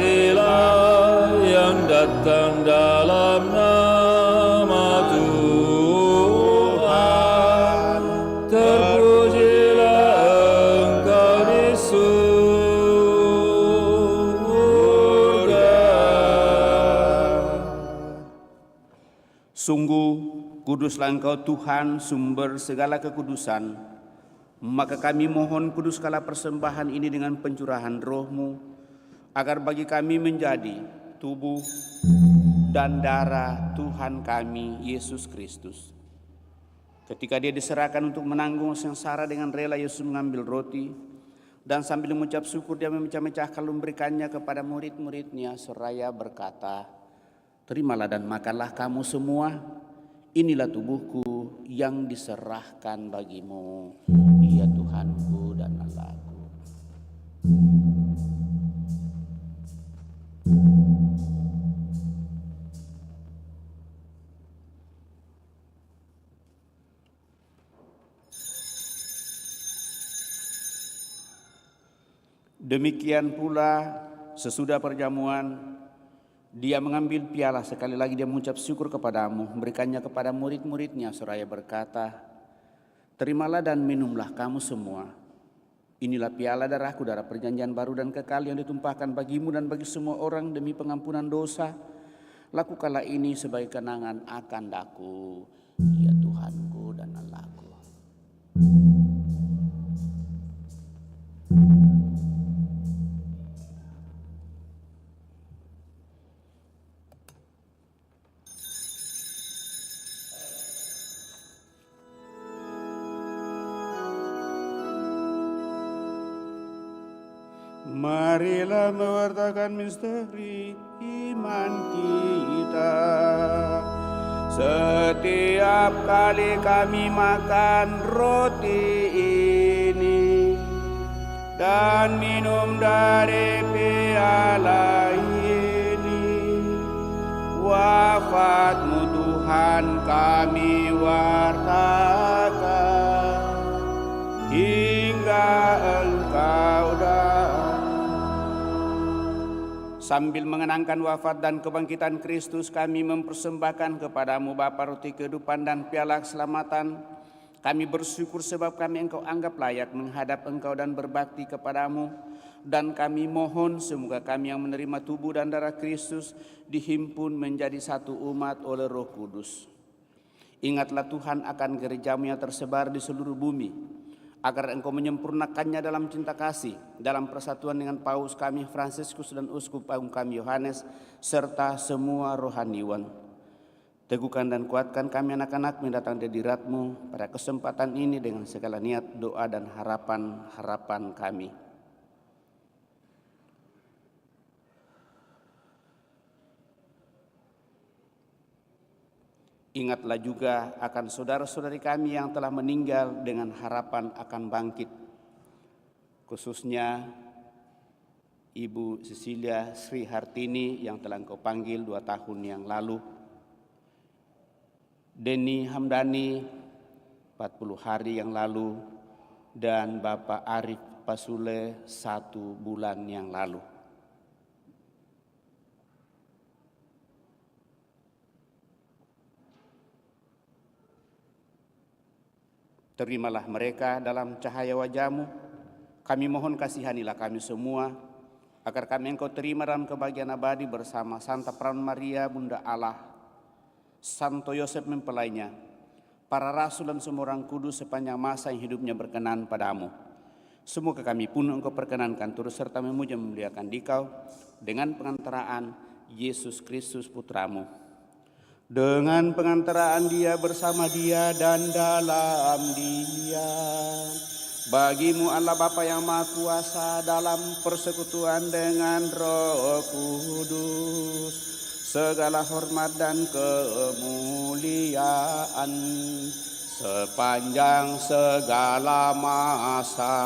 Diberkatilah yang datang dalam nama Tuhan. Terpujilah Engkau di surga. Sungguh kuduslah Engkau Tuhan, sumber segala kekudusan. Maka kami mohon kuduskanlah persembahan ini dengan pencurahan Roh-Mu, agar bagi kami menjadi tubuh dan darah Tuhan kami Yesus Kristus. Ketika dia diserahkan untuk menanggung sengsara dengan rela, Yesus mengambil roti dan sambil mengucap syukur dia memecah-mecahkan lalu memberikannya kepada murid-muridnya seraya berkata, "Terimalah dan makanlah kamu semua, inilah tubuhku yang diserahkan bagimu, ya Tuhanku dan Allahku." Demikian pula sesudah perjamuan, dia mengambil piala, sekali lagi dia mengucap syukur kepadamu, memberikannya kepada murid-muridnya seraya berkata, "Terimalah dan minumlah kamu semua. Inilah piala darahku, darah perjanjian baru dan kekal yang ditumpahkan bagimu dan bagi semua orang demi pengampunan dosa. Lakukanlah ini sebagai kenangan akan daku, ya Tuhanku dan Allahku." Marilah mewartakan misteri iman kita. Setiap kali kami makan roti ini dan minum dari piala ini, wafat-Mu Tuhan akan kami wartakan hingga Engkau datang. Sambil mengenangkan wafat dan kebangkitan Kristus, kami mempersembahkan kepadamu Bapa roti kehidupan dan piala keselamatan. Kami bersyukur sebab kami Engkau anggap layak menghadap Engkau dan berbakti kepadamu. Dan kami mohon semoga kami yang menerima tubuh dan darah Kristus dihimpun menjadi satu umat oleh Roh Kudus. Ingatlah Tuhan akan gerejamu yang tersebar di seluruh bumi, agar Engkau menyempurnakannya dalam cinta kasih, dalam persatuan dengan Paus kami Fransiskus dan Uskup Agung kami Yohanes, serta semua rohaniwan. Teguhkan dan kuatkan kami anak-anakmu yang datang dari hadirat-Mu pada kesempatan ini dengan segala niat, doa, dan harapan-harapan kami. Ingatlah juga akan saudara-saudari kami yang telah meninggal dengan harapan akan bangkit, khususnya Ibu Cecilia Sri Hartini yang telah Engkau panggil 2 tahun yang lalu, Denny Hamdani 40 hari yang lalu, dan Bapak Arif Pasule 1 bulan yang lalu. Terimalah mereka dalam cahaya wajah-Mu. Kami mohon kasihanilah kami semua, agar kami Engkau terima dalam kebahagiaan abadi bersama Santa Peran Maria, Bunda Allah, Santo Yosef mempelainya, para rasul dan semua orang kudus sepanjang masa yang hidupnya berkenan padamu. Semoga kami pun Engkau perkenankan turut serta memuja memuliakan Dikau dengan pengantaraan Yesus Kristus Putramu. Dengan pengantaraan Dia, bersama Dia, dan dalam Dia, bagimu Allah Bapa yang Maha Kuasa, dalam persekutuan dengan Roh Kudus, segala hormat dan kemuliaan sepanjang segala masa.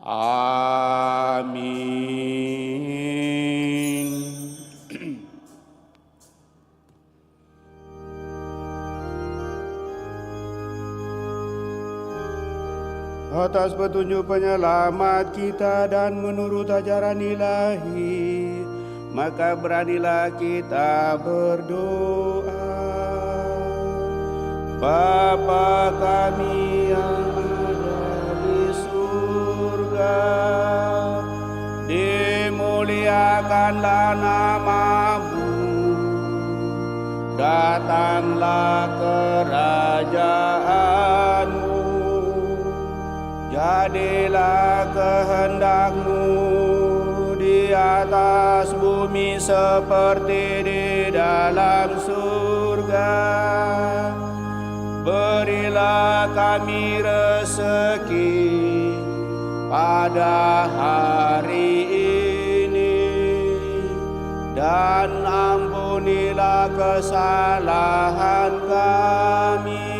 Amin. Atas petunjuk penyelamat kita dan menurut ajaran ilahi, maka beranilah kita berdoa. Bapa kami yang ada di surga, dimuliakanlah nama-Mu, datanglah kerajaan-Mu, jadilah kehendak-Mu di atas bumi seperti di dalam surga. Berilah kami rezeki pada hari ini, dan ampunilah kesalahan kami,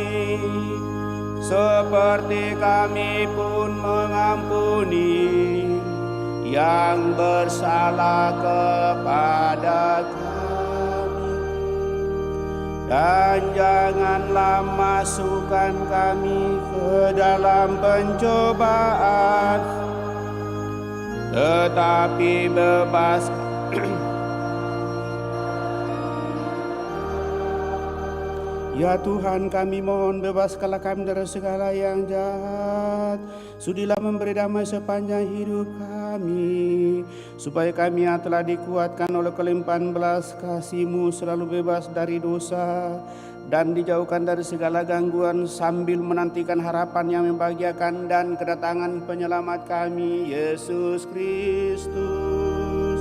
seperti kami pun mengampuni yang bersalah kepada kami. Dan janganlah masukkan kami ke dalam pencobaan, tetapi bebaskan Ya Tuhan, kami mohon bebaskanlah kami dari segala yang jahat. Sudilah memberi damai sepanjang hidup kami, supaya kami yang telah dikuatkan oleh kelimpahan belas kasih-Mu selalu bebas dari dosa dan dijauhkan dari segala gangguan, sambil menantikan harapan yang membahagiakan dan kedatangan penyelamat kami, Yesus Kristus.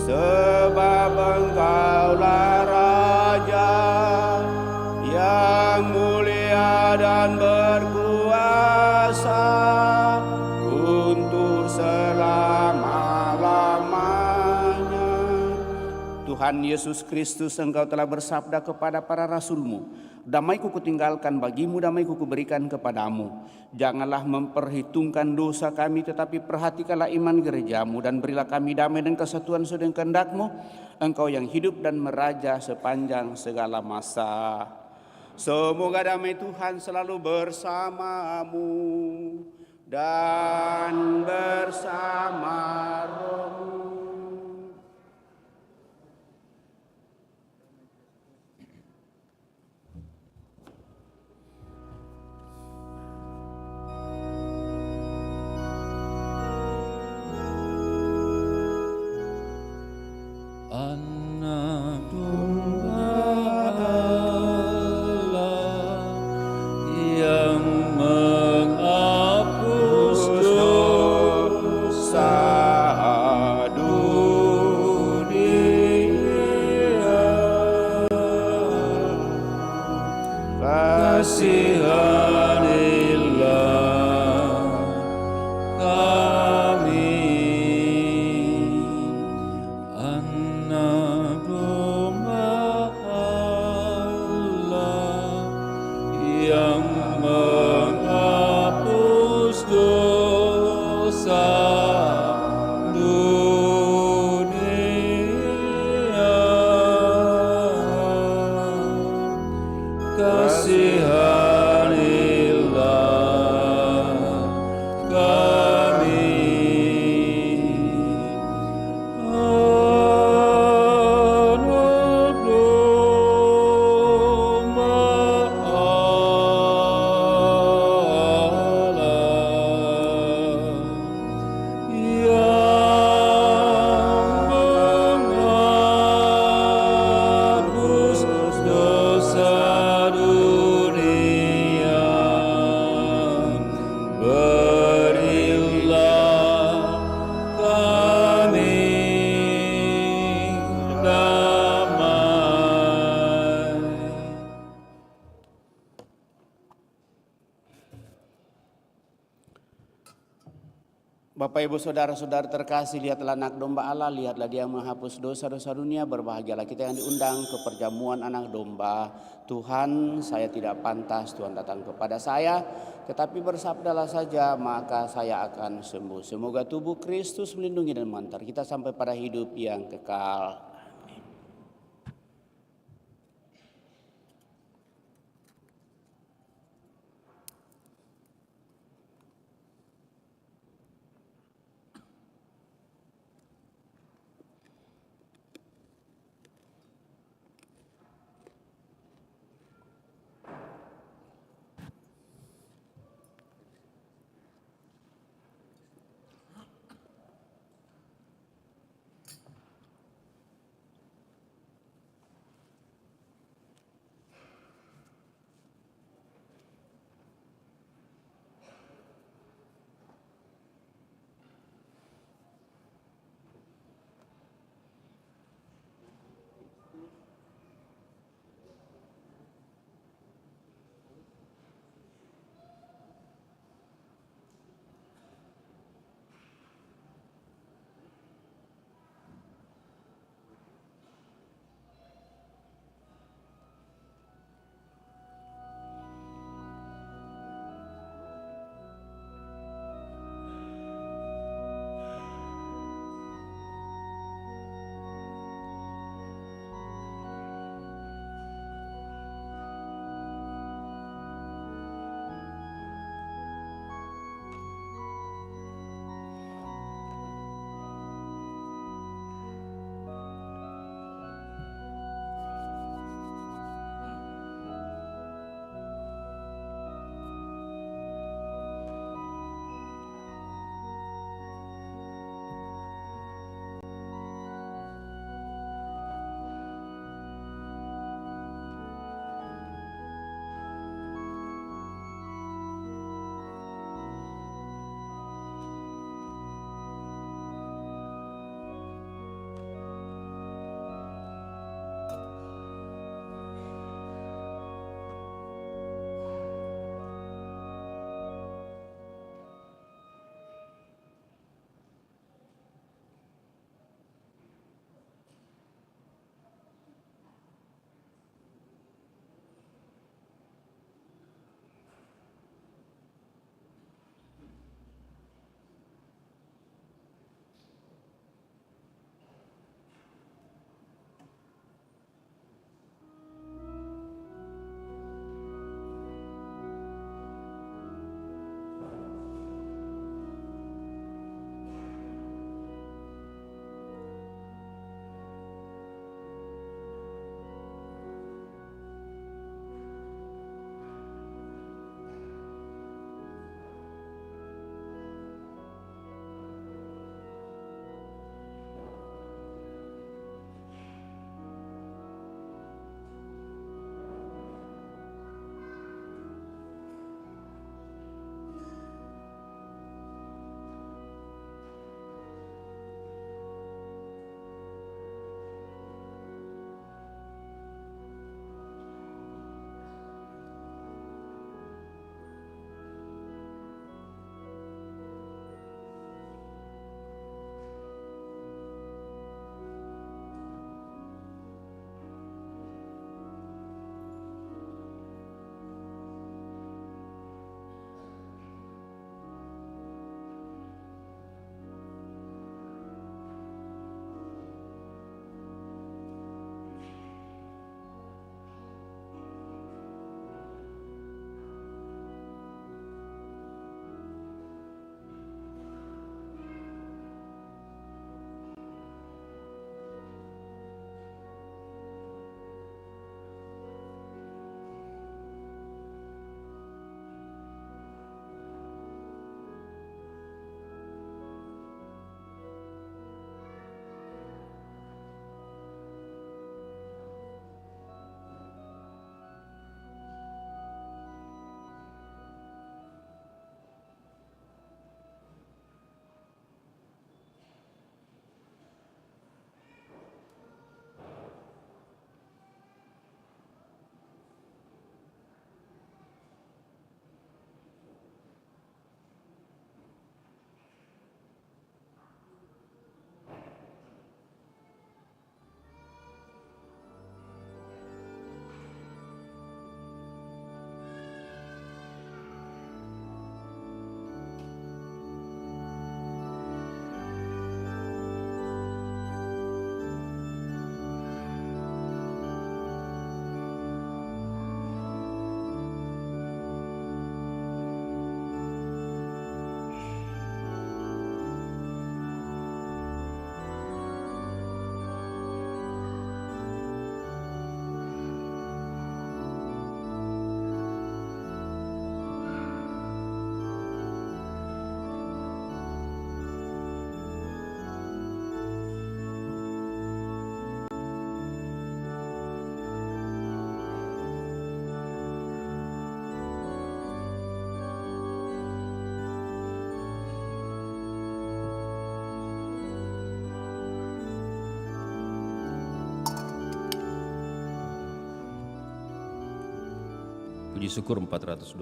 Sebab Engkaulah Raja yang mulia dan berkuasa untuk selama-lamanya. Tuhan Yesus Kristus, Engkau telah bersabda kepada para rasul-Mu, damai-Ku kutinggalkan bagimu, damai-Ku kuberikan kepadamu. Janganlah memperhitungkan dosa kami, tetapi perhatikanlah iman gereja-Mu, dan berilah kami damai dan kesatuan sesuai dengan kehendak-Mu, Engkau yang hidup dan meraja sepanjang segala masa. Semoga damai Tuhan selalu bersamamu dan bersama rohmu. Anak domba Allah yang menghapus dosa dunia, kasihanilah kami. Anak domba Allah yang menghapus dosa dunia, kasihanilah kami. Anak domba Allah yang menghapus dosa dunia, berilah kami damai. Bapak Ibu Saudara-saudara terkasih, lihatlah anak domba Allah, lihatlah Dia menghapus dosa-dosa dunia. Berbahagialah kita yang diundang ke perjamuan anak domba. Tuhan, saya tidak pantas Tuhan datang kepada saya, tetapi bersabdalah saja maka saya akan sembuh. Semoga tubuh Kristus melindungi dan mengantar kita sampai pada hidup yang kekal. Puji syukur 428.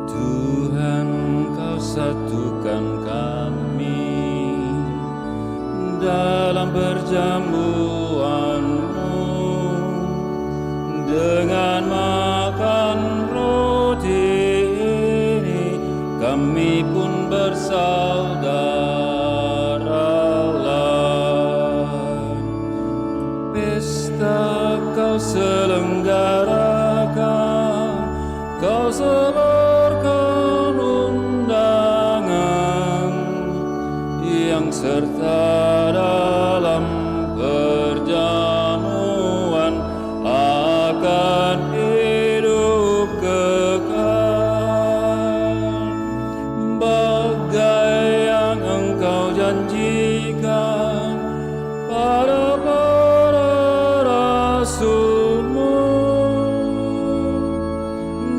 Tuhan, Kau satukan kami dalam perjamuan-Mu dengan makan roti ini, kami pun bersaudaralah. Pesta Kau selenggarakan, Kau sebarkan undangan yang serta dalam perjamuan akan hidup kekal. Bagai yang Engkau janjikan pada rasul-Mu,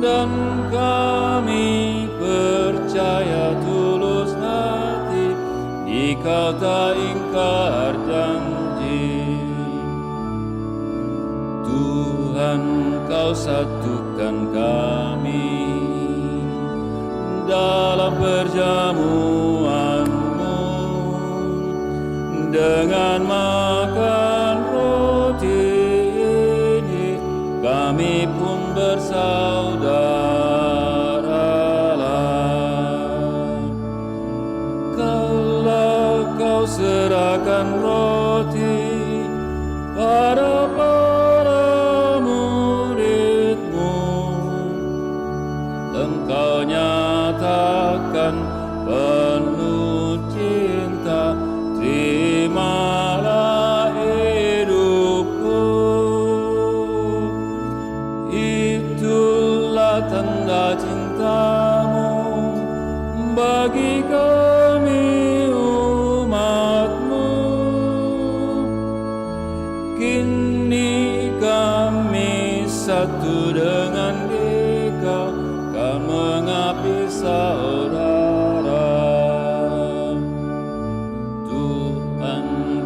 dan kami percaya tulus hati di Kau tak ingkar janji. Tuhan, Kau satukan kami dalam perjamuan-Mu dengan makan roti ini, kami pun bersaudaralah. Kalau Kau serahkan roti pada para murid-Mu, Engkau nyatakan penuh cinta, terimalah hidupku. Itulah tanda cinta-Mu bagi kami umat-Mu. Kini kami satu dengan Dikau, kan mengapi saudara. Tuhan,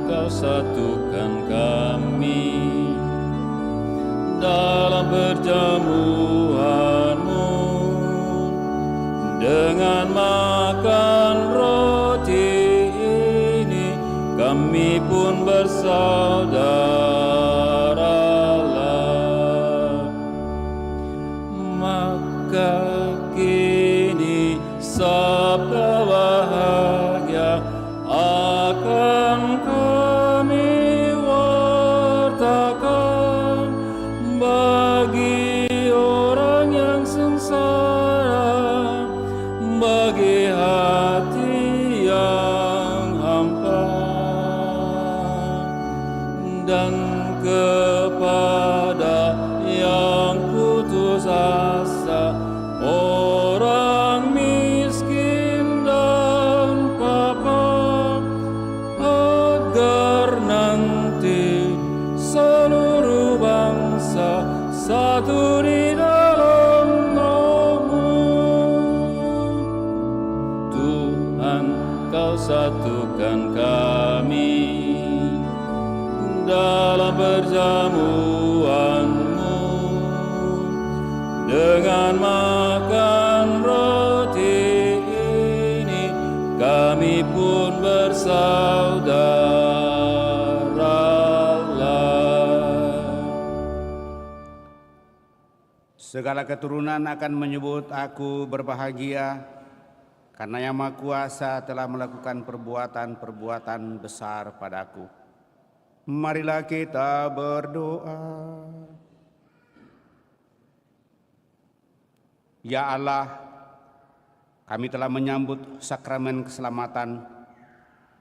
Kau satukan kami dalam perjamuan-Mu dengan makan roti ini, kami pun bersaudaralah. Maka kini sabda bahagia akan kami wartakan bagi orang yang sengsara, bagi hati yang hampa, dan kepada yang putus asa, orang miskin dan papa, agar nanti seluruh bangsa satu di dalam Roh-Mu. Tuhan, Kau satukan kami dalam perjamuan-Mu dengan makan roti ini, kami pun bersaudaralah. Segala keturunan akan menyebut aku berbahagia, karena Yang Maha Kuasa telah melakukan perbuatan-perbuatan besar padaku. Marilah kita berdoa. Ya Allah, kami telah menyambut sakramen keselamatan.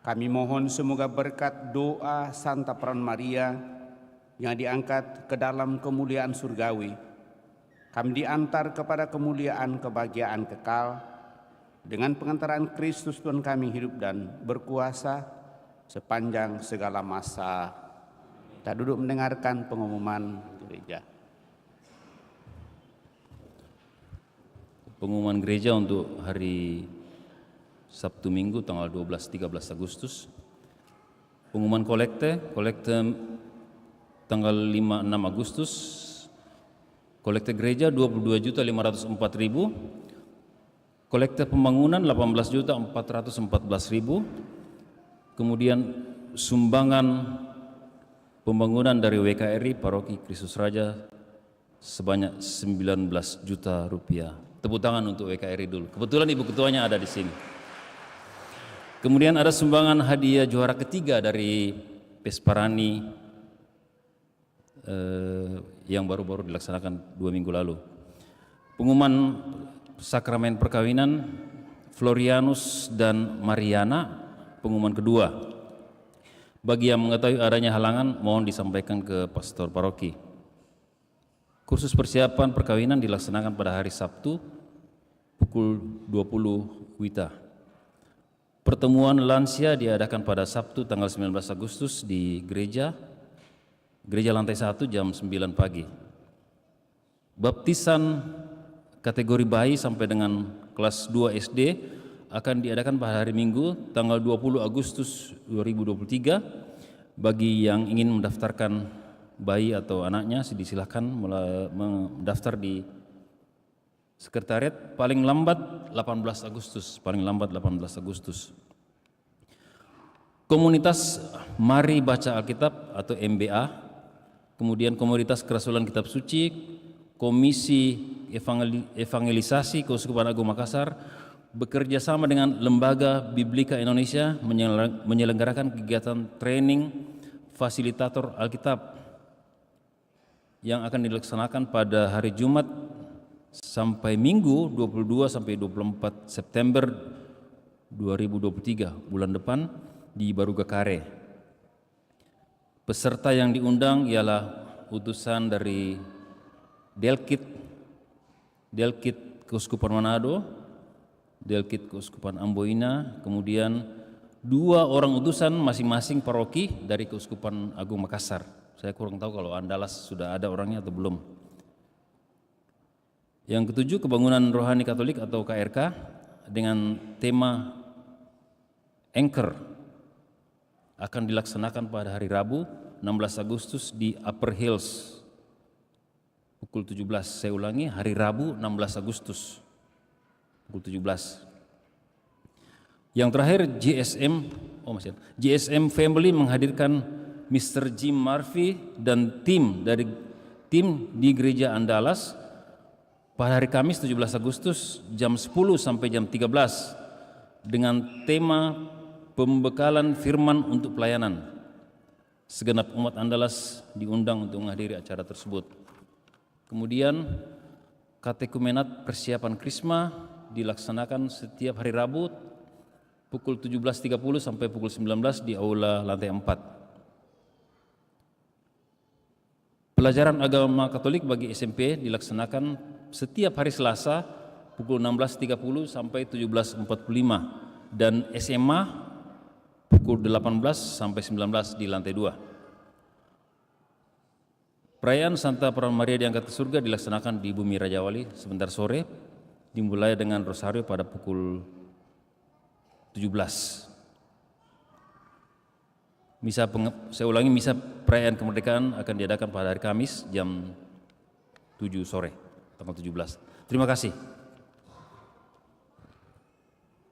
Kami mohon semoga berkat doa Santa Peran Maria yang diangkat ke dalam kemuliaan surgawi, kami diantar kepada kemuliaan kebahagiaan kekal dengan pengantaran Kristus Tuhan kami hidup dan berkuasa sepanjang segala masa. Kita duduk mendengarkan pengumuman gereja. Pengumuman gereja untuk hari Sabtu Minggu tanggal 12-13 Agustus. Pengumuman kolekte tanggal 5-6 Agustus, kolekte gereja 22.504.000, kolekte pembangunan 18.414.000, kemudian sumbangan pembangunan dari WKRI Paroki Kristus Raja sebanyak 19 juta rupiah. Tepuk tangan untuk WKRI dulu. Kebetulan Ibu Ketuanya ada di sini. Kemudian ada sumbangan hadiah juara ketiga dari Pesparani yang baru-baru dilaksanakan 2 minggu lalu. Pengumuman sakramen perkawinan Florianus dan Mariana, pengumuman kedua. Bagi yang mengetahui adanya halangan, mohon disampaikan ke pastor paroki. Kursus persiapan perkawinan dilaksanakan pada hari Sabtu pukul 20 WITA. Pertemuan lansia diadakan pada Sabtu tanggal 19 Agustus di gereja lantai 1 jam 9 pagi. Baptisan kategori bayi sampai dengan kelas 2 SD akan diadakan pada hari Minggu tanggal 20 Agustus 2023. Bagi yang ingin mendaftarkan bayi atau anaknya, disilahkan mendaftar di sekretariat paling lambat 18 Agustus. Komunitas Mari Baca Alkitab atau MBA, kemudian komunitas kerasulan kitab suci, komisi evangelisasi Keuskupan Agung Makassar bekerja sama dengan Lembaga Biblika Indonesia menyelenggarakan kegiatan training fasilitator Alkitab yang akan dilaksanakan pada hari Jumat sampai Minggu 22 sampai 24 September 2023 bulan depan di Barugakare. Peserta yang diundang ialah utusan dari Delkit Keuskupan Manado, Delkit Keuskupan Amboina, kemudian 2 orang utusan masing-masing paroki dari Keuskupan Agung Makassar. Saya kurang tahu kalau Andalas sudah ada orangnya atau belum. Yang ketujuh, kebangunan rohani Katolik atau KRK dengan tema Anchor akan dilaksanakan pada hari Rabu 16 Agustus di Upper Hills pukul 17. Saya ulangi, hari Rabu 16 Agustus pukul 17. Yang terakhir, GSM Family menghadirkan Mr. Jim Murphy dan tim di Gereja Andalas pada hari Kamis 17 Agustus jam 10 sampai jam 13 dengan tema pembekalan firman untuk pelayanan. Segenap umat Andalas diundang untuk menghadiri acara tersebut. Kemudian katekumenat persiapan Krisma dilaksanakan setiap hari Rabu pukul 17.30 sampai pukul 19 di aula lantai 4. Pelajaran agama Katolik bagi SMP dilaksanakan setiap hari Selasa pukul 16.30 sampai 17.45 dan SMA pukul 18 sampai 19 di lantai 2. Perayaan Santa Peran Maria diangkat ke surga dilaksanakan di Bumi Raja Wali sebentar sore, dimulai dengan rosario pada pukul 17. Misa perayaan kemerdekaan akan diadakan pada hari Kamis jam 7 sore, tanggal 17. Terima kasih.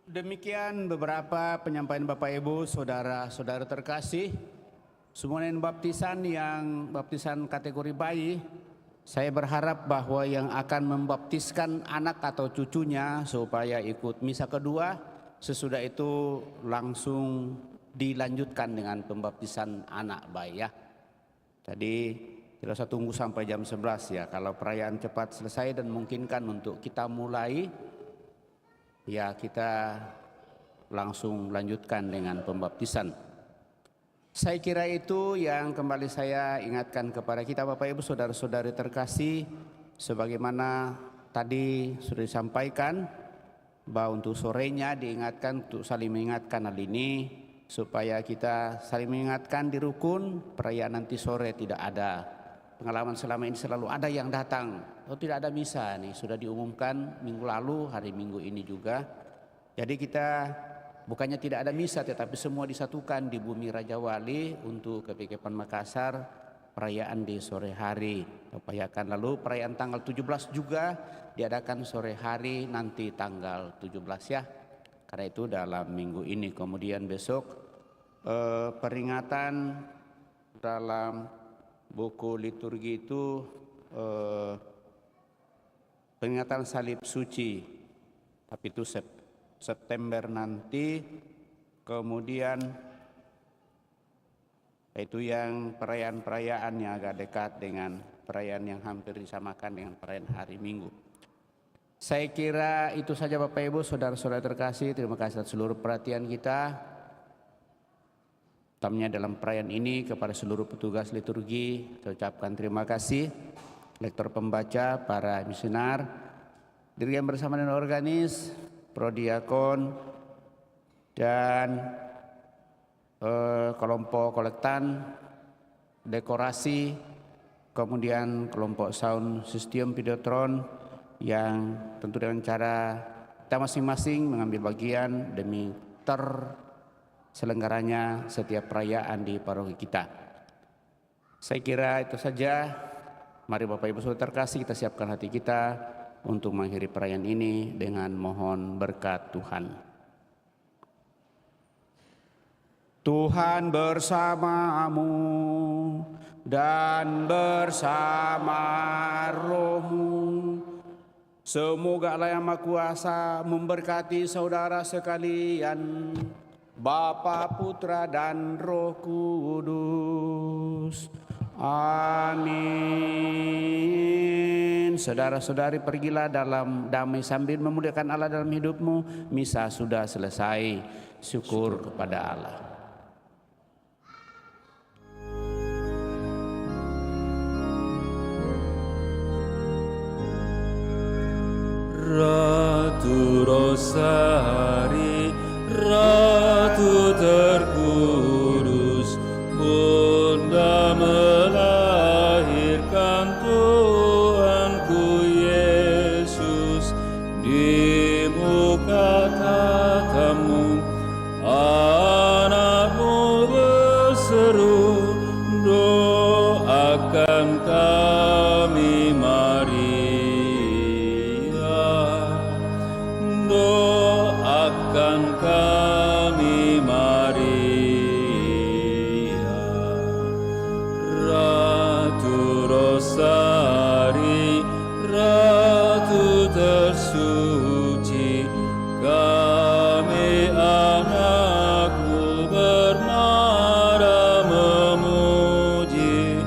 Demikian beberapa penyampaian Bapak Ibu, saudara-saudara terkasih. Semua yang baptisan kategori bayi, saya berharap bahwa yang akan membaptiskan anak atau cucunya supaya ikut misa kedua, sesudah itu langsung dilanjutkan dengan pembaptisan anak bayi ya. Jadi tidak usah tunggu sampai jam 11 ya. Kalau perayaan cepat selesai dan memungkinkan untuk kita mulai, ya kita langsung lanjutkan dengan pembaptisan. Saya kira itu yang kembali saya ingatkan kepada kita Bapak Ibu saudara-saudari terkasih, sebagaimana tadi sudah disampaikan bahwa untuk sorenya diingatkan untuk saling mengingatkan hal ini, supaya kita saling mengingatkan di rukun. Perayaan nanti sore tidak ada. Pengalaman selama ini selalu ada yang datang, oh tidak ada misa nih, sudah diumumkan minggu lalu, hari Minggu ini juga. Jadi kita bukannya tidak ada misa, tetapi semua disatukan di Bumi Raja Wali untuk KPKP Makassar, perayaan di sore hari. Upayakan lalu perayaan tanggal 17 juga diadakan sore hari nanti tanggal 17 ya. Karena itu dalam minggu ini. Kemudian besok peringatan dalam buku liturgi itu peringatan salib suci, tapi itu September nanti. Kemudian itu yang perayaan-perayaan yang agak dekat dengan perayaan yang hampir disamakan dengan perayaan hari Minggu. Saya kira itu saja Bapak Ibu, saudara-saudara terkasih. Terima kasih atas seluruh perhatian kita. Utamanya dalam perayaan ini kepada seluruh petugas liturgi, saya ucapkan terima kasih. Lektor pembaca, para misionar, dirian bersama dengan organis, prodiakon, dan kelompok kolektan, dekorasi, kemudian kelompok sound system videotron, yang tentu dengan cara kita masing-masing mengambil bagian demi terselenggaranya setiap perayaan di paroki kita. Saya kira itu saja. Mari Bapak Ibu Saudara terkasih, kita siapkan hati kita untuk mengakhiri perayaan ini dengan mohon berkat Tuhan. Tuhan bersamamu dan bersama rohmu. Semoga Allah yang Maha Kuasa memberkati saudara sekalian, Bapa, Putra, dan Roh Kudus. Amin. Saudara-saudari, pergilah dalam damai sambil memuliakan Allah dalam hidupmu. Misa sudah selesai. Syukur kepada Allah. Ratu Rosari, Ratu terkudus, Bunda melahirkan Tuhanku Yesus. Di muka tatamu anakmu berseru, doakan kami Maria. Doakan kami Maria. Ratu Rosari, Ratu tersuci, kami anakmu bernada memuji.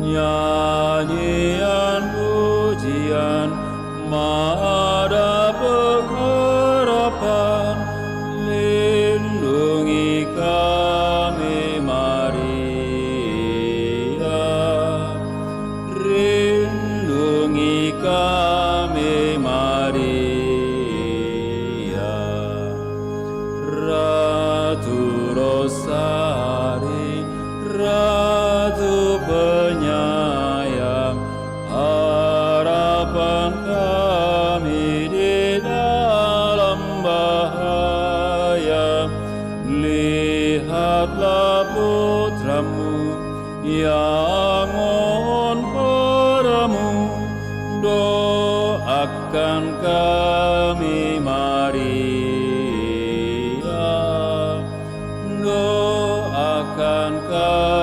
Nyanyian pujian mada pengharapan, lindungi kami Maria, lindungi kami Maria. Ratu Rosari, Ratu penyayang, harapan kami di dalam bahaya. Lihatlah putramu yang mohon padamu, doakan kami Maria, doakan kami